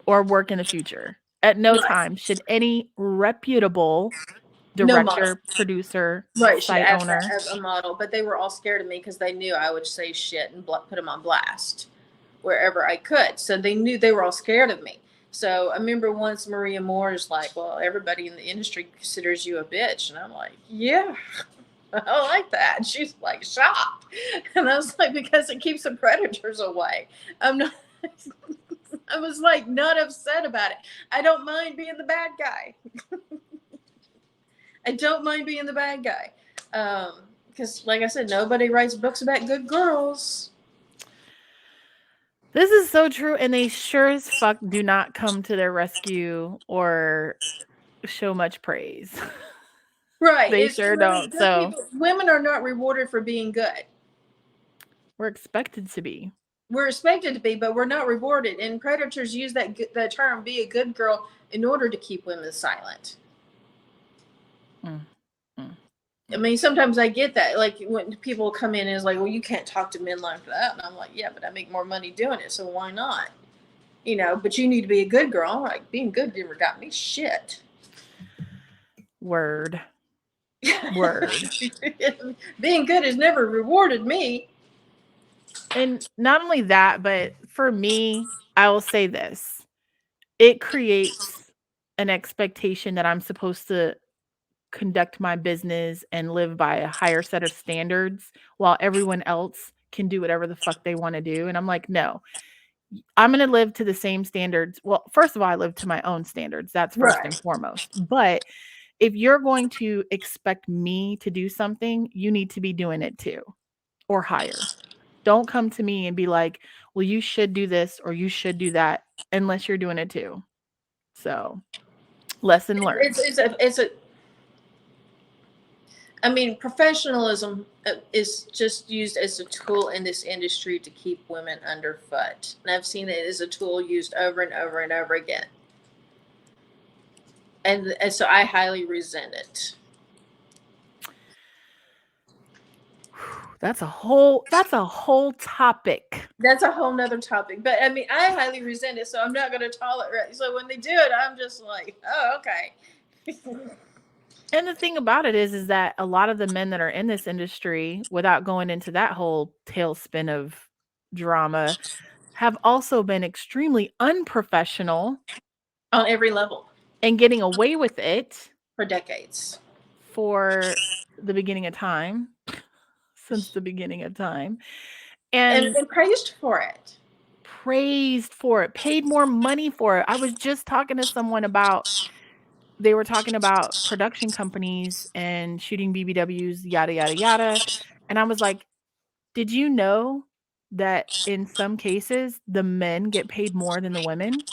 or work in the future. At no Right. time should any reputable No model. director, producer, Right. Should site ask that owner. as a model. But they were all scared of me because they knew I would say shit and put them on blast wherever I could. So they knew they were all scared of me. So I remember once Maria Moore's like, well, everybody in the industry considers you a bitch. And I'm like, yeah, I like that. And she's like, shocked. And I was like, because it keeps the predators away. I'm not, I was like, not upset about it. I don't mind being the bad guy. I don't mind being the bad guy. Because, like I said, nobody writes books about good girls. This is so true, and they sure as fuck do not come to their rescue or show much praise. Right. They It's sure really don't. good So people. Women are not rewarded for being good. we're expected to be. We're expected to be, but we're not rewarded. And predators use that term, be a good girl, in order to keep women silent. Mm, mm, I mm. mean, sometimes I get that. Like when people come in and is like, well, you can't talk to men like that. And I'm like, yeah, but I make more money doing it. So why not? You know, but you need to be a good girl. I'm like, being good never got me shit. Word. Word. Being good has never rewarded me. And not only that, but for me, I will say this. It creates an expectation that I'm supposed to conduct my business and live by a higher set of standards while everyone else can do whatever the fuck they want to do. And I'm like, no, I'm going to live to the same standards. Well, first of all, I live to my own standards. That's first and Right. foremost. But if you're going to expect me to do something, you need to be doing it too or higher. Don't come to me and be like, well, you should do this or you should do that unless you're doing it too. So, lesson learned. It's a I mean, professionalism is just used as a tool in this industry to keep women underfoot. And I've seen it as a tool used over and over and over again. And so I highly resent it. That's a whole topic. That's a whole nother topic. But I mean, I highly resent it, so I'm not going to tolerate it. So when they do it, I'm just like, oh, okay. And the thing about it is that a lot of the men that are in this industry, without going into that whole tailspin of drama, have also been extremely unprofessional On every level and getting away with it for decades. for the beginning of time, since the beginning of time, And and been praised for it. praised for it, paid more money for it. I was just talking to someone about they were talking about production companies and shooting BBWs, yada, yada, yada. And I was like, did you know that in some cases the men get paid more than the women?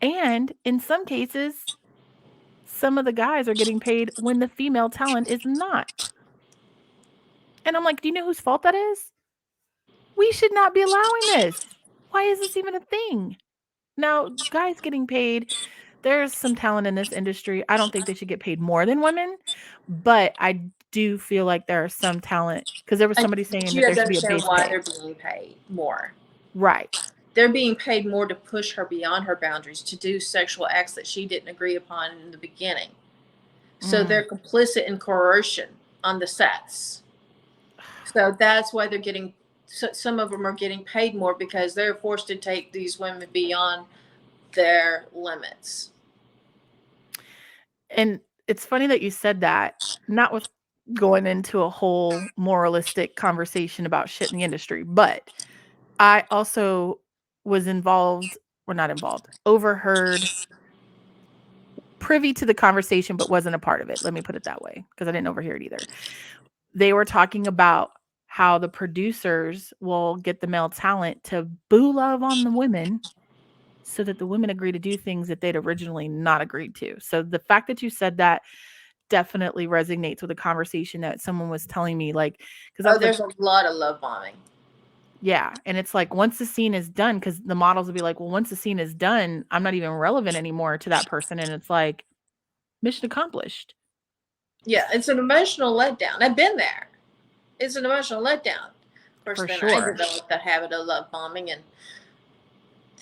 And in some cases, some of the guys are getting paid when the female talent is not. And I'm like, do you know whose fault that is? We should not be allowing this. Why is this even a thing? Now, guys getting paid, there's some talent in this industry. I don't think they should get paid more than women, but I do feel like there are some talent because there was somebody But saying you that have there to should be a understand base why pay. they're being paid more. Right. They're being paid more to push her beyond her boundaries, to do sexual acts that she didn't agree upon in the beginning. So Mm. they're complicit in coercion on the sets. So that's why they're getting, so some of them are getting paid more because they're forced to take these women beyond their limits. And it's funny that you said that, not with going into a whole moralistic conversation about shit in the industry, but I also was involved, or not involved, overheard, privy to the conversation, but wasn't a part of it. Let me put it that way, because I didn't overhear it either. They were talking about how the producers will get the male talent to boo love on the women so that the women agree to do things that they'd originally not agreed to. So the fact that you said that definitely resonates with a conversation that someone was telling me, like, because I Oh, was like, there's a lot of love bombing. yeah. And it's like, once the scene is done, because the models will be like, well, once the scene is done, I'm not even relevant anymore to that person. And it's like, mission accomplished. Yeah, it's an emotional letdown. I've been there. It's an emotional letdown. Of course, For then I sure. developed the habit of love bombing and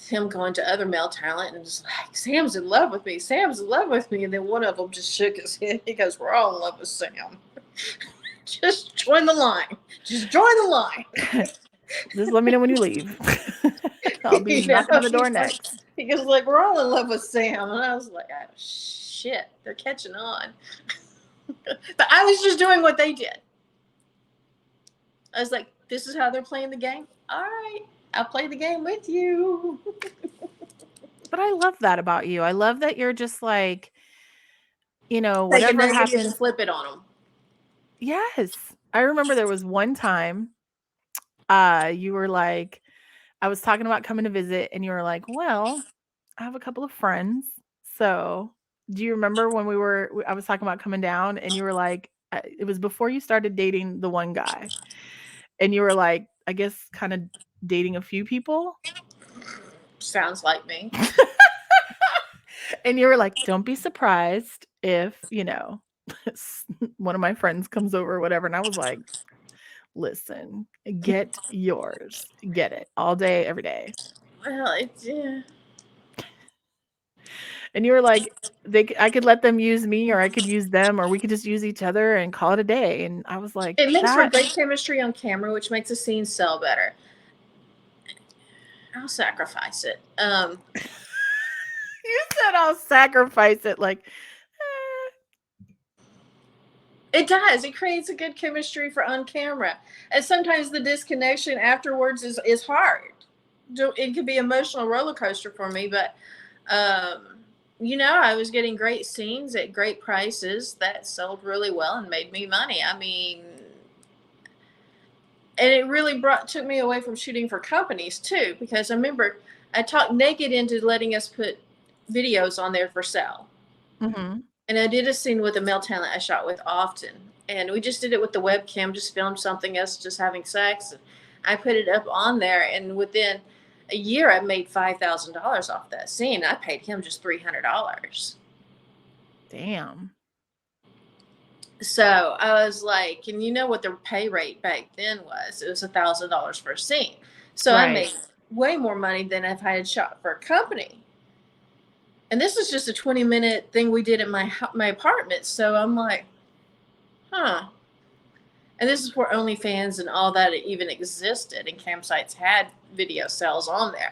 him going to other male talent and just like, Sam's in love with me. Sam's in love with me. And then one of them just shook his head. He goes, we're all in love with Sam. Just join the line. Just join the line. Just let me know when you leave. I'll be You know, knocking on the door he's like, next. he goes like, we're all in love with Sam. And I was like, oh, shit, they're catching on. But I was just doing what they did. I was like, this is how they're playing the game. All right, I'll play the game with you. But I love that about you. I love that you're just like, Take a whatever negative and happens. flip it on them. Yes. I remember there was one time you were like, I was talking about coming to visit, and you were like, well, I have a couple of friends. So do you remember when I was talking about coming down, and you were like, it was before you started dating the one guy, and you were like, I guess kind of dating a few people. Sounds like me. And you were like, don't be surprised if, one of my friends comes over or whatever. And I was like, listen, get yours, get it all day, every day. Well, yeah. And you were like, I could let them use me, or I could use them, or we could just use each other and call it a day. And I was like, It makes for that. great chemistry on camera, which makes the scene sell better. I'll sacrifice it. You said I'll sacrifice it. Like, It does. It creates a good chemistry for on camera. And sometimes the disconnection afterwards is hard. It could be emotional roller coaster for me, but I was getting great scenes at great prices that sold really well and made me money. I mean, and it really took me away from shooting for companies too, because I remember I talked Naked into letting us put videos on there for sale. Mm-hmm. And I did a scene with a male talent I shot with often. And we just did it with the webcam, just filmed something us just having sex. And I put it up on there, and within a year, I made $5,000 off that scene. I paid him just $300. Damn. So I was like, and you know what the pay rate back then was? It was $1,000 for a scene. So I Right. made way more money than if I had shot for a company. And this was just a 20-minute thing we did at my apartment. So I'm like, huh. And this is where OnlyFans and all that even existed, and campsites had video sales on there.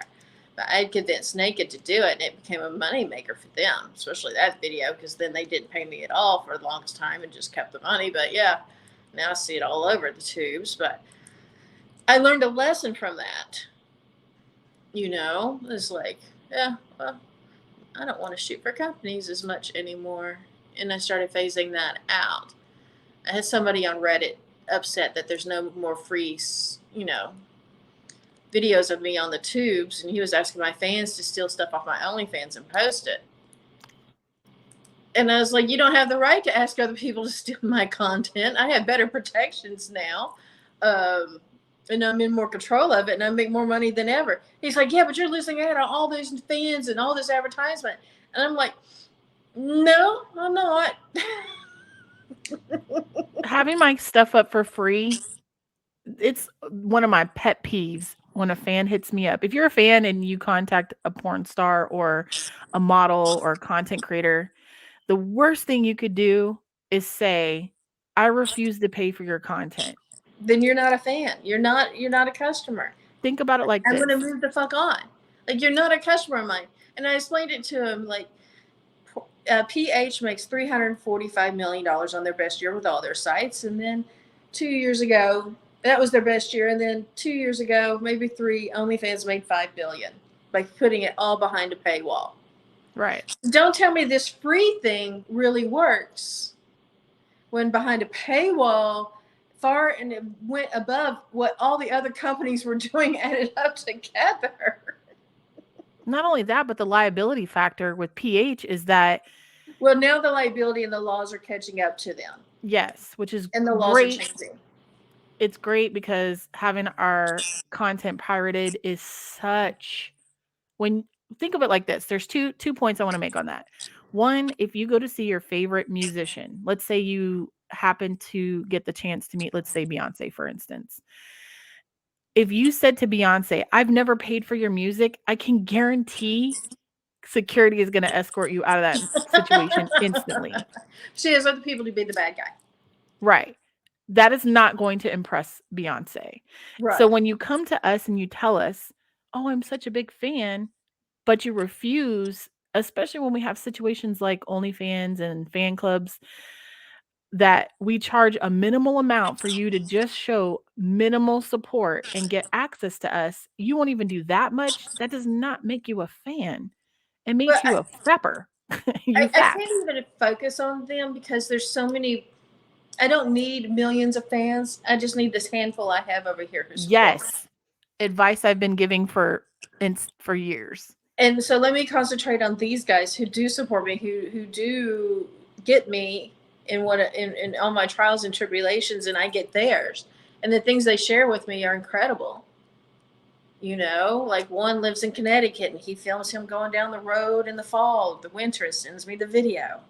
But I convinced Naked to do it, and it became a moneymaker for them, especially that video, because then they didn't pay me at all for the longest time and just kept the money. But yeah, now I see it all over the tubes. But I learned a lesson from that. It's like, yeah, well, I don't want to shoot for companies as much anymore. And I started phasing that out. I had somebody on Reddit upset that there's no more free, videos of me on the tubes, and he was asking my fans to steal stuff off my OnlyFans and post it. And I was like, you don't have the right to ask other people to steal my content. I have better protections now. And I'm in more control of it, and I make more money than ever. He's like, yeah, but you're losing out on all these fans and all this advertisement. And I'm like, no, I'm not. Having my stuff up for free, it's one of my pet peeves when a fan hits me up. If you're a fan and you contact a porn star or a model or a content creator, the worst thing you could do is say, "I refuse to pay for your content." Then you're not a fan. You're not a customer. Think about it like I'm this. gonna move the fuck on. Like, you're not a customer of mine. And I explained it to him like, PH makes $345 million on their best year with all their sites, and then 2 years ago, that was their best year, and then 2 years ago, maybe three, OnlyFans made $5 billion by putting it all behind a paywall. Right. Don't tell me this free thing really works when behind a paywall, far and it went above what all the other companies were doing added up together. Not only that, but the liability factor with PH is that Well, now the liability and the laws are catching up to them, yes, which is and the laws are great. changing. It's great because having our content pirated is such when think of it like this. There's two points I want to make on that. One, if you go to see your favorite musician, let's say you happen to get the chance to meet, let's say Beyonce, for instance. If you said to Beyonce, "I've never paid for your music," I can guarantee security is going to escort you out of that situation instantly. She has other people to be the bad guy. Right. That is not going to impress Beyonce. So Right. when you come to us and you tell us, "Oh, I'm such a big fan," but you refuse, especially when we have situations like OnlyFans and fan clubs that we charge a minimal amount for you to just show minimal support and get access to us, you won't even do that much. That does not make you a fan. It But makes you a fapper. You I can't faps. even focus on them because there's so many. I don't need millions of fans. I just need this handful I have over here who support me. Yes. Advice I've been giving for years. And so let me concentrate on these guys who do support me, who do get me in all my trials and tribulations, and I get theirs. And the things they share with me are incredible. Like one lives in Connecticut, and he films him going down the road in the fall, the winter, and sends me the video.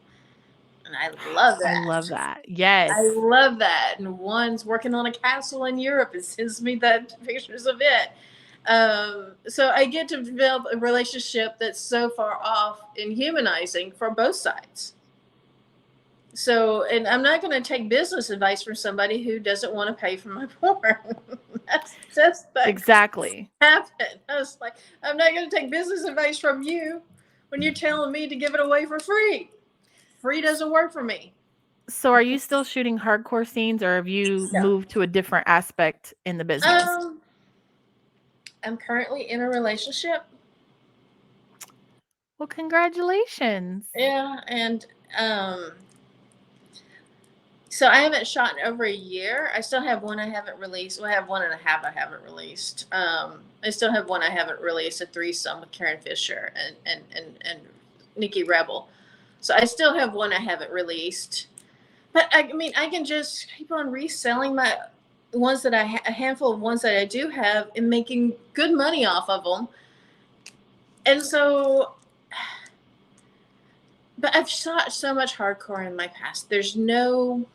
And I love I that. love that. I Yes. love that. And one's working on a castle in Europe and sends me the pictures of it. So I get to develop a relationship that's so far off and humanizing for both sides. So, and I'm not going to take business advice from somebody who doesn't want to pay for my porn. that's just Exactly. happened. I was like, I'm not going to take business advice from you when you're telling me to give it away for free. Free doesn't work for me. So are you still shooting hardcore scenes, or have you No. moved to a different aspect in the business? Um, I'm currently in a relationship. Well, congratulations. Yeah, and um, so I haven't shot in over a year. I still have one I haven't released. Well, I have one and a half I haven't released. I still have one I haven't released, a threesome with Karen Fisher and Nikki Rebel. So I still have one I haven't released. But I mean, I can just keep on reselling my ones that a handful of ones that I do have and making good money off of them. And so, but I've shot so much hardcore in my past. There's no,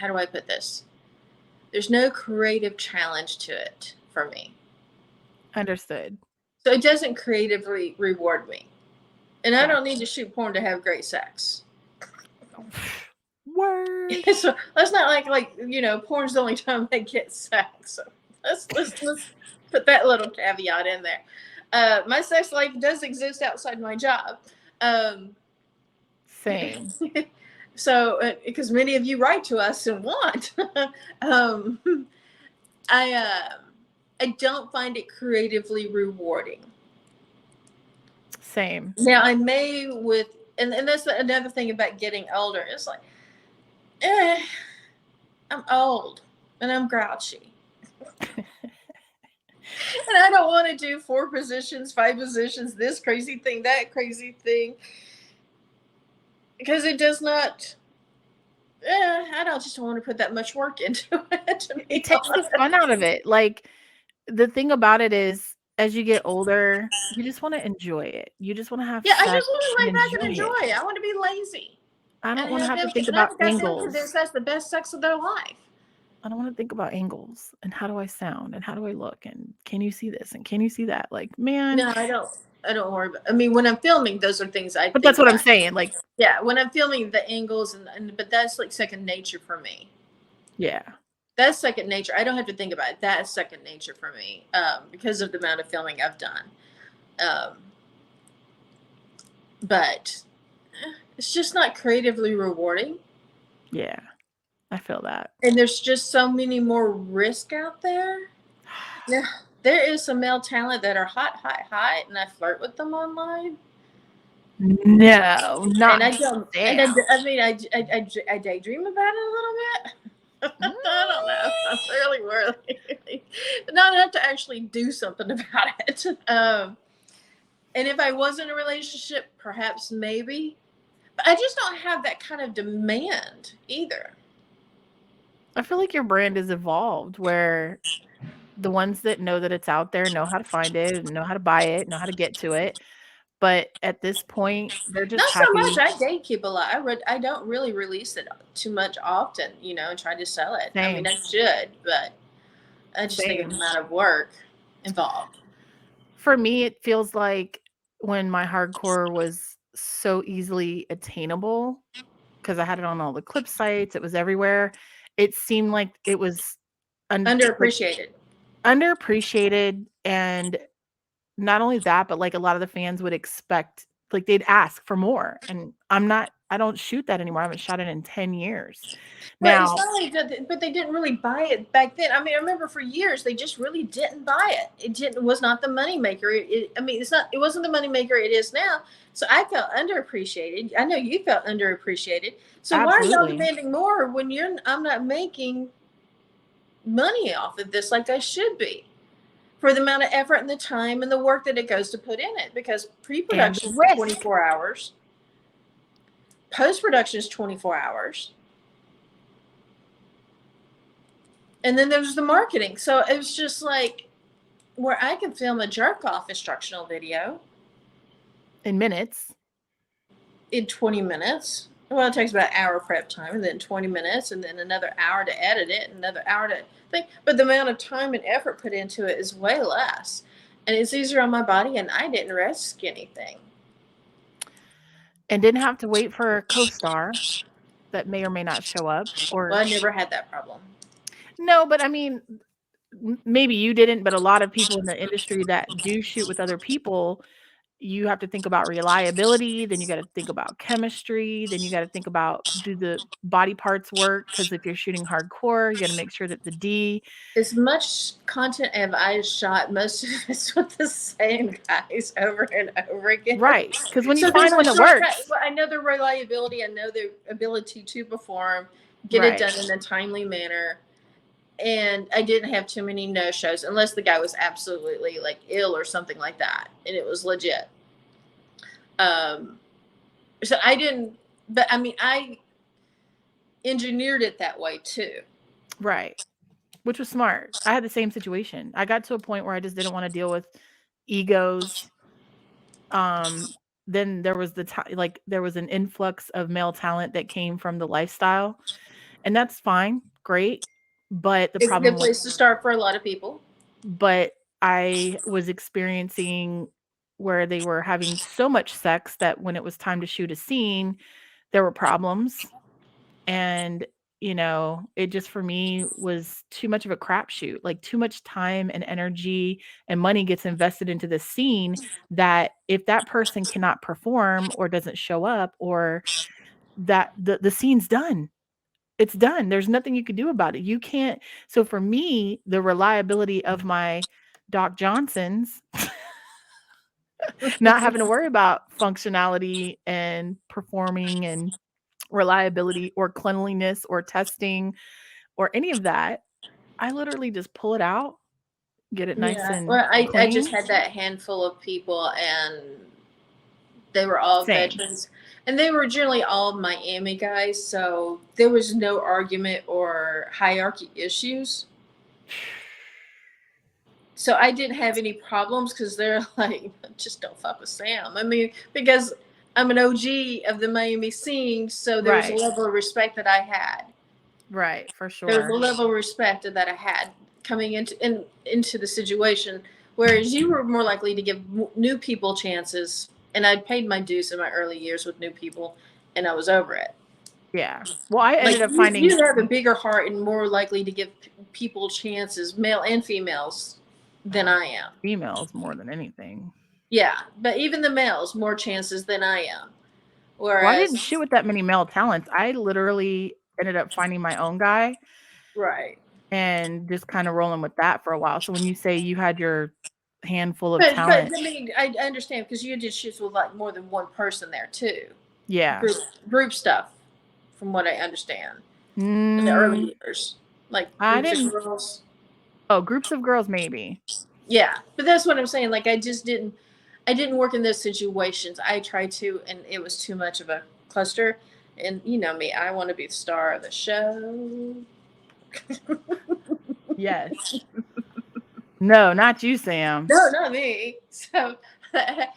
how do I put this? There's no creative challenge to it for me. Understood. So it doesn't creatively reward me. And I Gotcha. don't need to shoot porn to have great sex. Word. So let's not porn's the only time I get sex. So let's put that little caveat in there. My sex life does exist outside my job. Same. So because many of you write to us and want, um, I don't find it creatively rewarding. Same. Now I may with and that's another thing about getting older. It's like, I'm old and I'm grouchy. And I don't want to do 4 positions, 5 positions, this crazy thing, that crazy thing. Because it does not, I don't just want to put that much work into it, to It be takes the fun honest. out of it. Like, the thing about it is, as you get older, you just wanna enjoy it. You just wanna have Yeah, I sex just want to and lay back and enjoy it. enjoy. I want to be lazy. I don't And wanna have have to them, think and about I've got them angles. convinced that's the best sex of their life. I don't wanna think about angles, and how do I sound, and how do I look, and can you see this, and can you see that? Like, man, No, I don't. I don't worry about. I mean, when I'm filming, those are things I but think that's what I'm about. saying, like, Yeah, when I'm filming the angles and but that's like second nature for me. yeah, That's second nature. I don't have to think about it. That is second nature for me because of the amount of filming I've done. Um, but it's just not creatively rewarding. yeah, I feel that. And there's just so many more risk out there. Yeah, there is some male talent that are hot, hot, hot, and I flirt with them online. No, And not I don't, and Sam. I mean, I daydream about it a little bit. Mm, I don't know. I'm fairly worthy, but not enough to actually do something about it. And if I was in a relationship, perhaps maybe, but I just don't have that kind of demand either. I feel like your brand is evolved where the ones that know that it's out there know how to find it, and know how to buy it, know how to get to it, but at this point, they're just Not so much. happy. I date keep a lot. I don't really release it too much often, and try to sell it. I mean, Same, I should, but I just think of the same. amount of work involved. For me, it feels like when my hardcore was so easily attainable, because I had it on all the clip sites, it was everywhere, it seemed like it was like, Underappreciated. underappreciated, and not only that, but, like, a lot of the fans would expect like, they'd ask for more, and I don't shoot that anymore, I haven't shot it in 10 years. Well, it's Now not only that, but they didn't really buy it back then. I mean, I remember for years they just really didn't buy it. It didn't was not the moneymaker. I mean, it's not. It wasn't the moneymaker it is now. So I felt underappreciated. I know you felt underappreciated. So why are y'all absolutely, demanding more when I'm not making money off of this like I should be for the amount of effort and the time and the work that it goes to put in it? Because and pre-production the is risk, 24 hours, post-production is 24 hours. And then there's the marketing. So it was just like where I can film a jerk off instructional video in minutes, in 20 minutes. Well, it takes about an hour prep time, and then 20 minutes, and then another hour to edit it, and another hour to think. But the amount of time and effort put into it is way less. And it's easier on my body, and I didn't risk anything. and didn't have to wait for a co-star that may or may not show up, Well, or I never had that problem. no, but I mean, maybe you didn't, but a lot of people in the industry that do shoot with other people, you have to think about reliability, then you gotta think about chemistry, then you gotta think about, do the body parts work? Because if you're shooting hardcore, you gotta make sure that the D. As much content as I shot, most of it's with the same guys over and over again. Right, because when you So there's find a one that short. works. Well, I know their reliability. I know their ability to perform, get it Right, done in a timely manner, and I didn't have too many no shows unless the guy was absolutely like ill or something like that, and it was legit. Um, so I didn't. But I mean, I engineered it that way too. right, which was smart. I had the same situation. I got to a point where I just didn't wanna deal with egos. Um, then there was like, there was an influx of male talent that came from the lifestyle, and that's fine, great, but the It's a good problem was, place to start for a lot of people. but I was experiencing where they were having so much sex that when it was time to shoot a scene, there were problems, and, it just for me was too much of a crapshoot, like, too much time and energy and money gets invested into the scene, that if that person cannot perform or doesn't show up, or that the scene's done. It's done. There's nothing you can do about it. You can't. So for me, the reliability of my Doc Johnsons, not having to worry about functionality and performing and reliability or cleanliness or testing or any of that, I literally just pull it out, get it nice Yeah. and Well, I just clean. had that handful of people, and they were all Same. veterans, and they were generally all Miami guys. So there was no argument or hierarchy issues. So I didn't have any problems because they're like, just don't fuck with Sam. I mean, because I'm an OG of the Miami scene, so there was a Right. level of respect that I had. Right, for There was a sure. level of respect that I had coming into the situation, whereas you were more likely to give new people chances. And I'd paid my dues in my early years with new people, and I was over it. Yeah. Well, I Like ended up you finding have a bigger heart and more likely to give people chances, male and females, than I am. females more than anything. Yeah, but even the males more chances than I am. Well, I didn't shoot Whereas, with that many male talents. I literally ended up finding my own guy right. and just kinda rolling with that for a while. So when you say you had your handful of But talent. I mean, I understand because you did shifts with like more than one person there too. Yeah. Group group stuff, from what I understand, in the Mm, early years, like I groups of didn't. girls. Oh, groups of girls, maybe. Yeah, but that's what I'm saying. Like I just didn't, I didn't work in those situations. I tried to, and it was too much of a cluster. And you know me, I want to be the star of the show. Yes. No, not you, Sam. No, not me. So I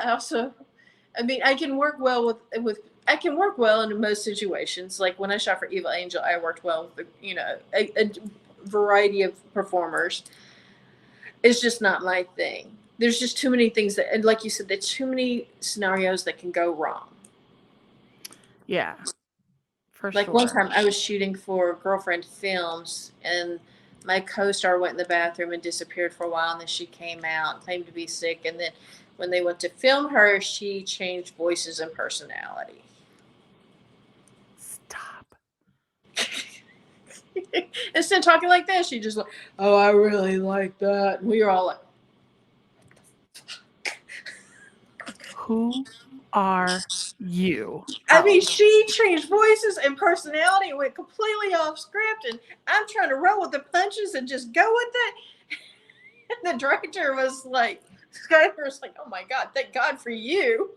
also, I mean, I can work well with. I can work well in most situations. Like when I shot for Evil Angel, I worked well with a variety of performers. It's just not my thing. There's just too many things that, and like you said, there's too many scenarios that can go wrong. Yeah, for Like one sure. time I was shooting for Girlfriend Films, and my co-star went in the bathroom and disappeared for a while, and then she came out, claimed to be sick, and then when they went to film her, she changed voices and personality. Stop. Instead of talking like that, she just like, oh, I really like that. And we were all like, Who are you, I mean, Alex? she changed voices and personality and went completely off script. And I'm trying to roll with the punches and just go with it. And the director was like, Skyler was like, oh my God, thank God for you.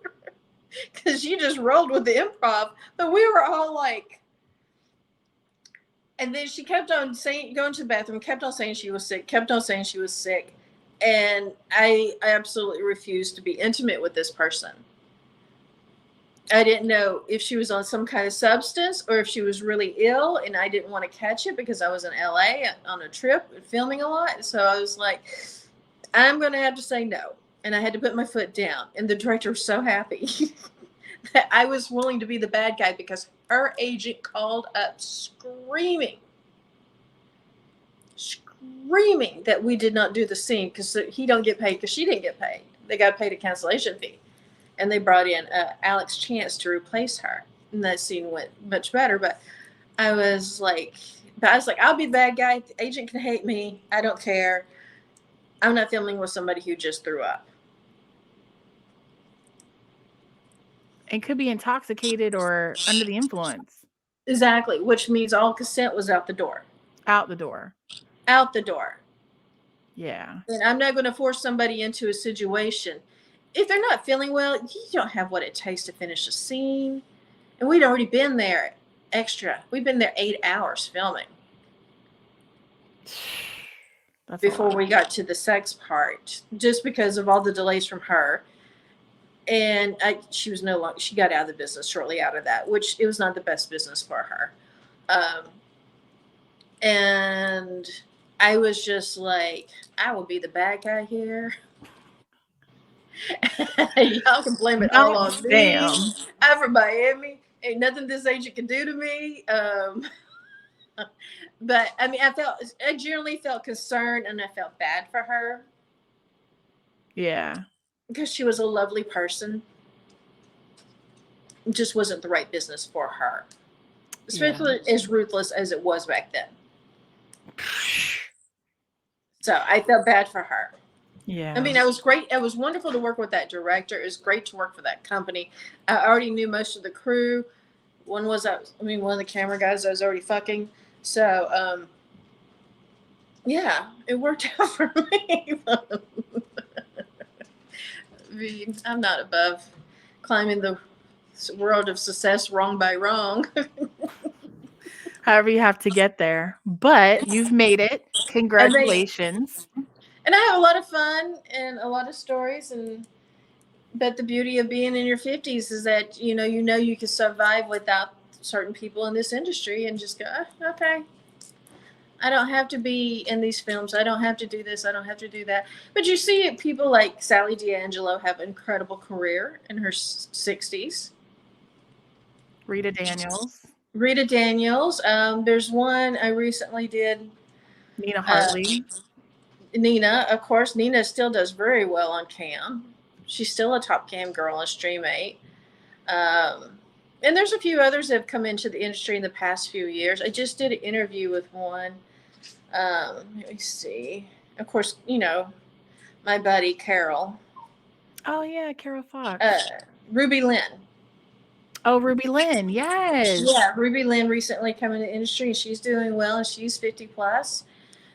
Because you just rolled with the improv. But we were all like, and then she kept on saying, going to the bathroom, kept on saying she was sick, kept on saying she was sick. And I absolutely refused to be intimate with this person. I didn't know if she was on some kind of substance or if she was really ill, and I didn't want to catch it because I was in LA on a trip filming a lot. So I was like, I'm going to have to say no. And I had to put my foot down. And the director was so happy that I was willing to be the bad guy because her agent called up screaming that we did not do the scene because he don't get paid because she didn't get paid. they got paid a cancellation fee, and they brought in Alex Chance to replace her, and that scene went much better. But I was like, I'll be the bad guy. The agent can hate me. I don't care. I'm not filming with somebody who just threw up. And could be intoxicated or under the influence. Exactly, which means all consent was out the door. Out the door. Out the door. Yeah. And I'm not going to force somebody into a situation. If they're not feeling well, you don't have what it takes to finish a scene. And we'd already been there extra. We've been there 8 hours filming. That's before we got to the sex part, just because of all the delays from her. And she was no longer, she got out of the business shortly out of that, which it was not the best business for her. And I was just like, I will be the bad guy here. Y'all can blame it all on me. I'm from Miami. Ain't nothing this agent can do to me. But I mean, I generally felt concerned, and I felt bad for her. Yeah. Because she was a lovely person. It just wasn't the right business for her. Especially as ruthless as it was back then. So I felt bad for her. Yeah. I mean, it was great. It was wonderful to work with that director. It was great to work for that company. I already knew most of the crew. One of the camera guys I was already fucking. So, yeah, it worked out for me. I'm not above climbing the world of success wrong by wrong. However you have to get there. But you've made it. Congratulations. And I have a lot of fun and a lot of stories. But the beauty of being in your 50s is that, you know you can survive without certain people in this industry and just go, okay. I don't have to be in these films. I don't have to do this. I don't have to do that. But you see people like Sally D'Angelo have an incredible career in her 60s. Rita Daniels. There's one I recently did. Nina Hartley. Nina, of course. Nina still does very well on cam. She's still a top cam girl on Stream 8. And there's a few others that have come into the industry in the past few years. I just did an interview with one. Let me see. Of course, my buddy Carol. Oh, yeah, Carol Fox. Ruby Lynn. Oh, Ruby Lynn, yes. Yeah, Ruby Lynn recently come into the industry, and she's doing well, and she's 50 plus.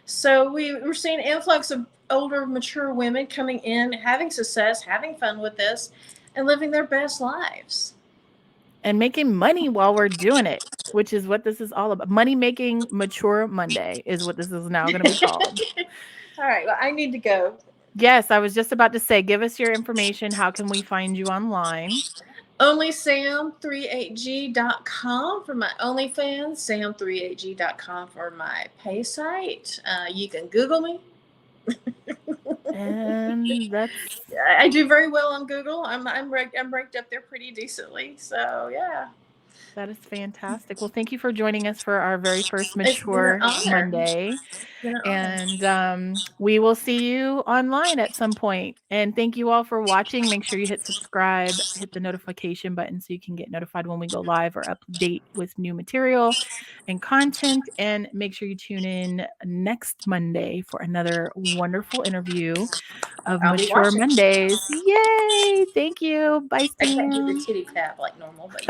So we're seeing an influx of older, mature women coming in, having success, having fun with this, and living their best lives. And making money while we're doing it, which is what this is all about. Money Making Mature Monday is what this is now going to be called. All right, well, I need to go. Yes, I was just about to say, give us your information. How can we find you online? Only Sam38G.com for my OnlyFans, Sam38G.com for my pay site. You can Google me. And I do very well on Google. I'm ranked up there pretty decently. So yeah. That is fantastic. Well, thank you for joining us for our very first Mature Monday. And we will see you online at some point. And thank you all for watching. Make sure you hit subscribe, hit the notification button so you can get notified when we go live or update with new material and content. And make sure you tune in next Monday for another wonderful interview of Mature Mondays. Yay! Thank you. Bye, Sam. I can't do the titty tap like normal, but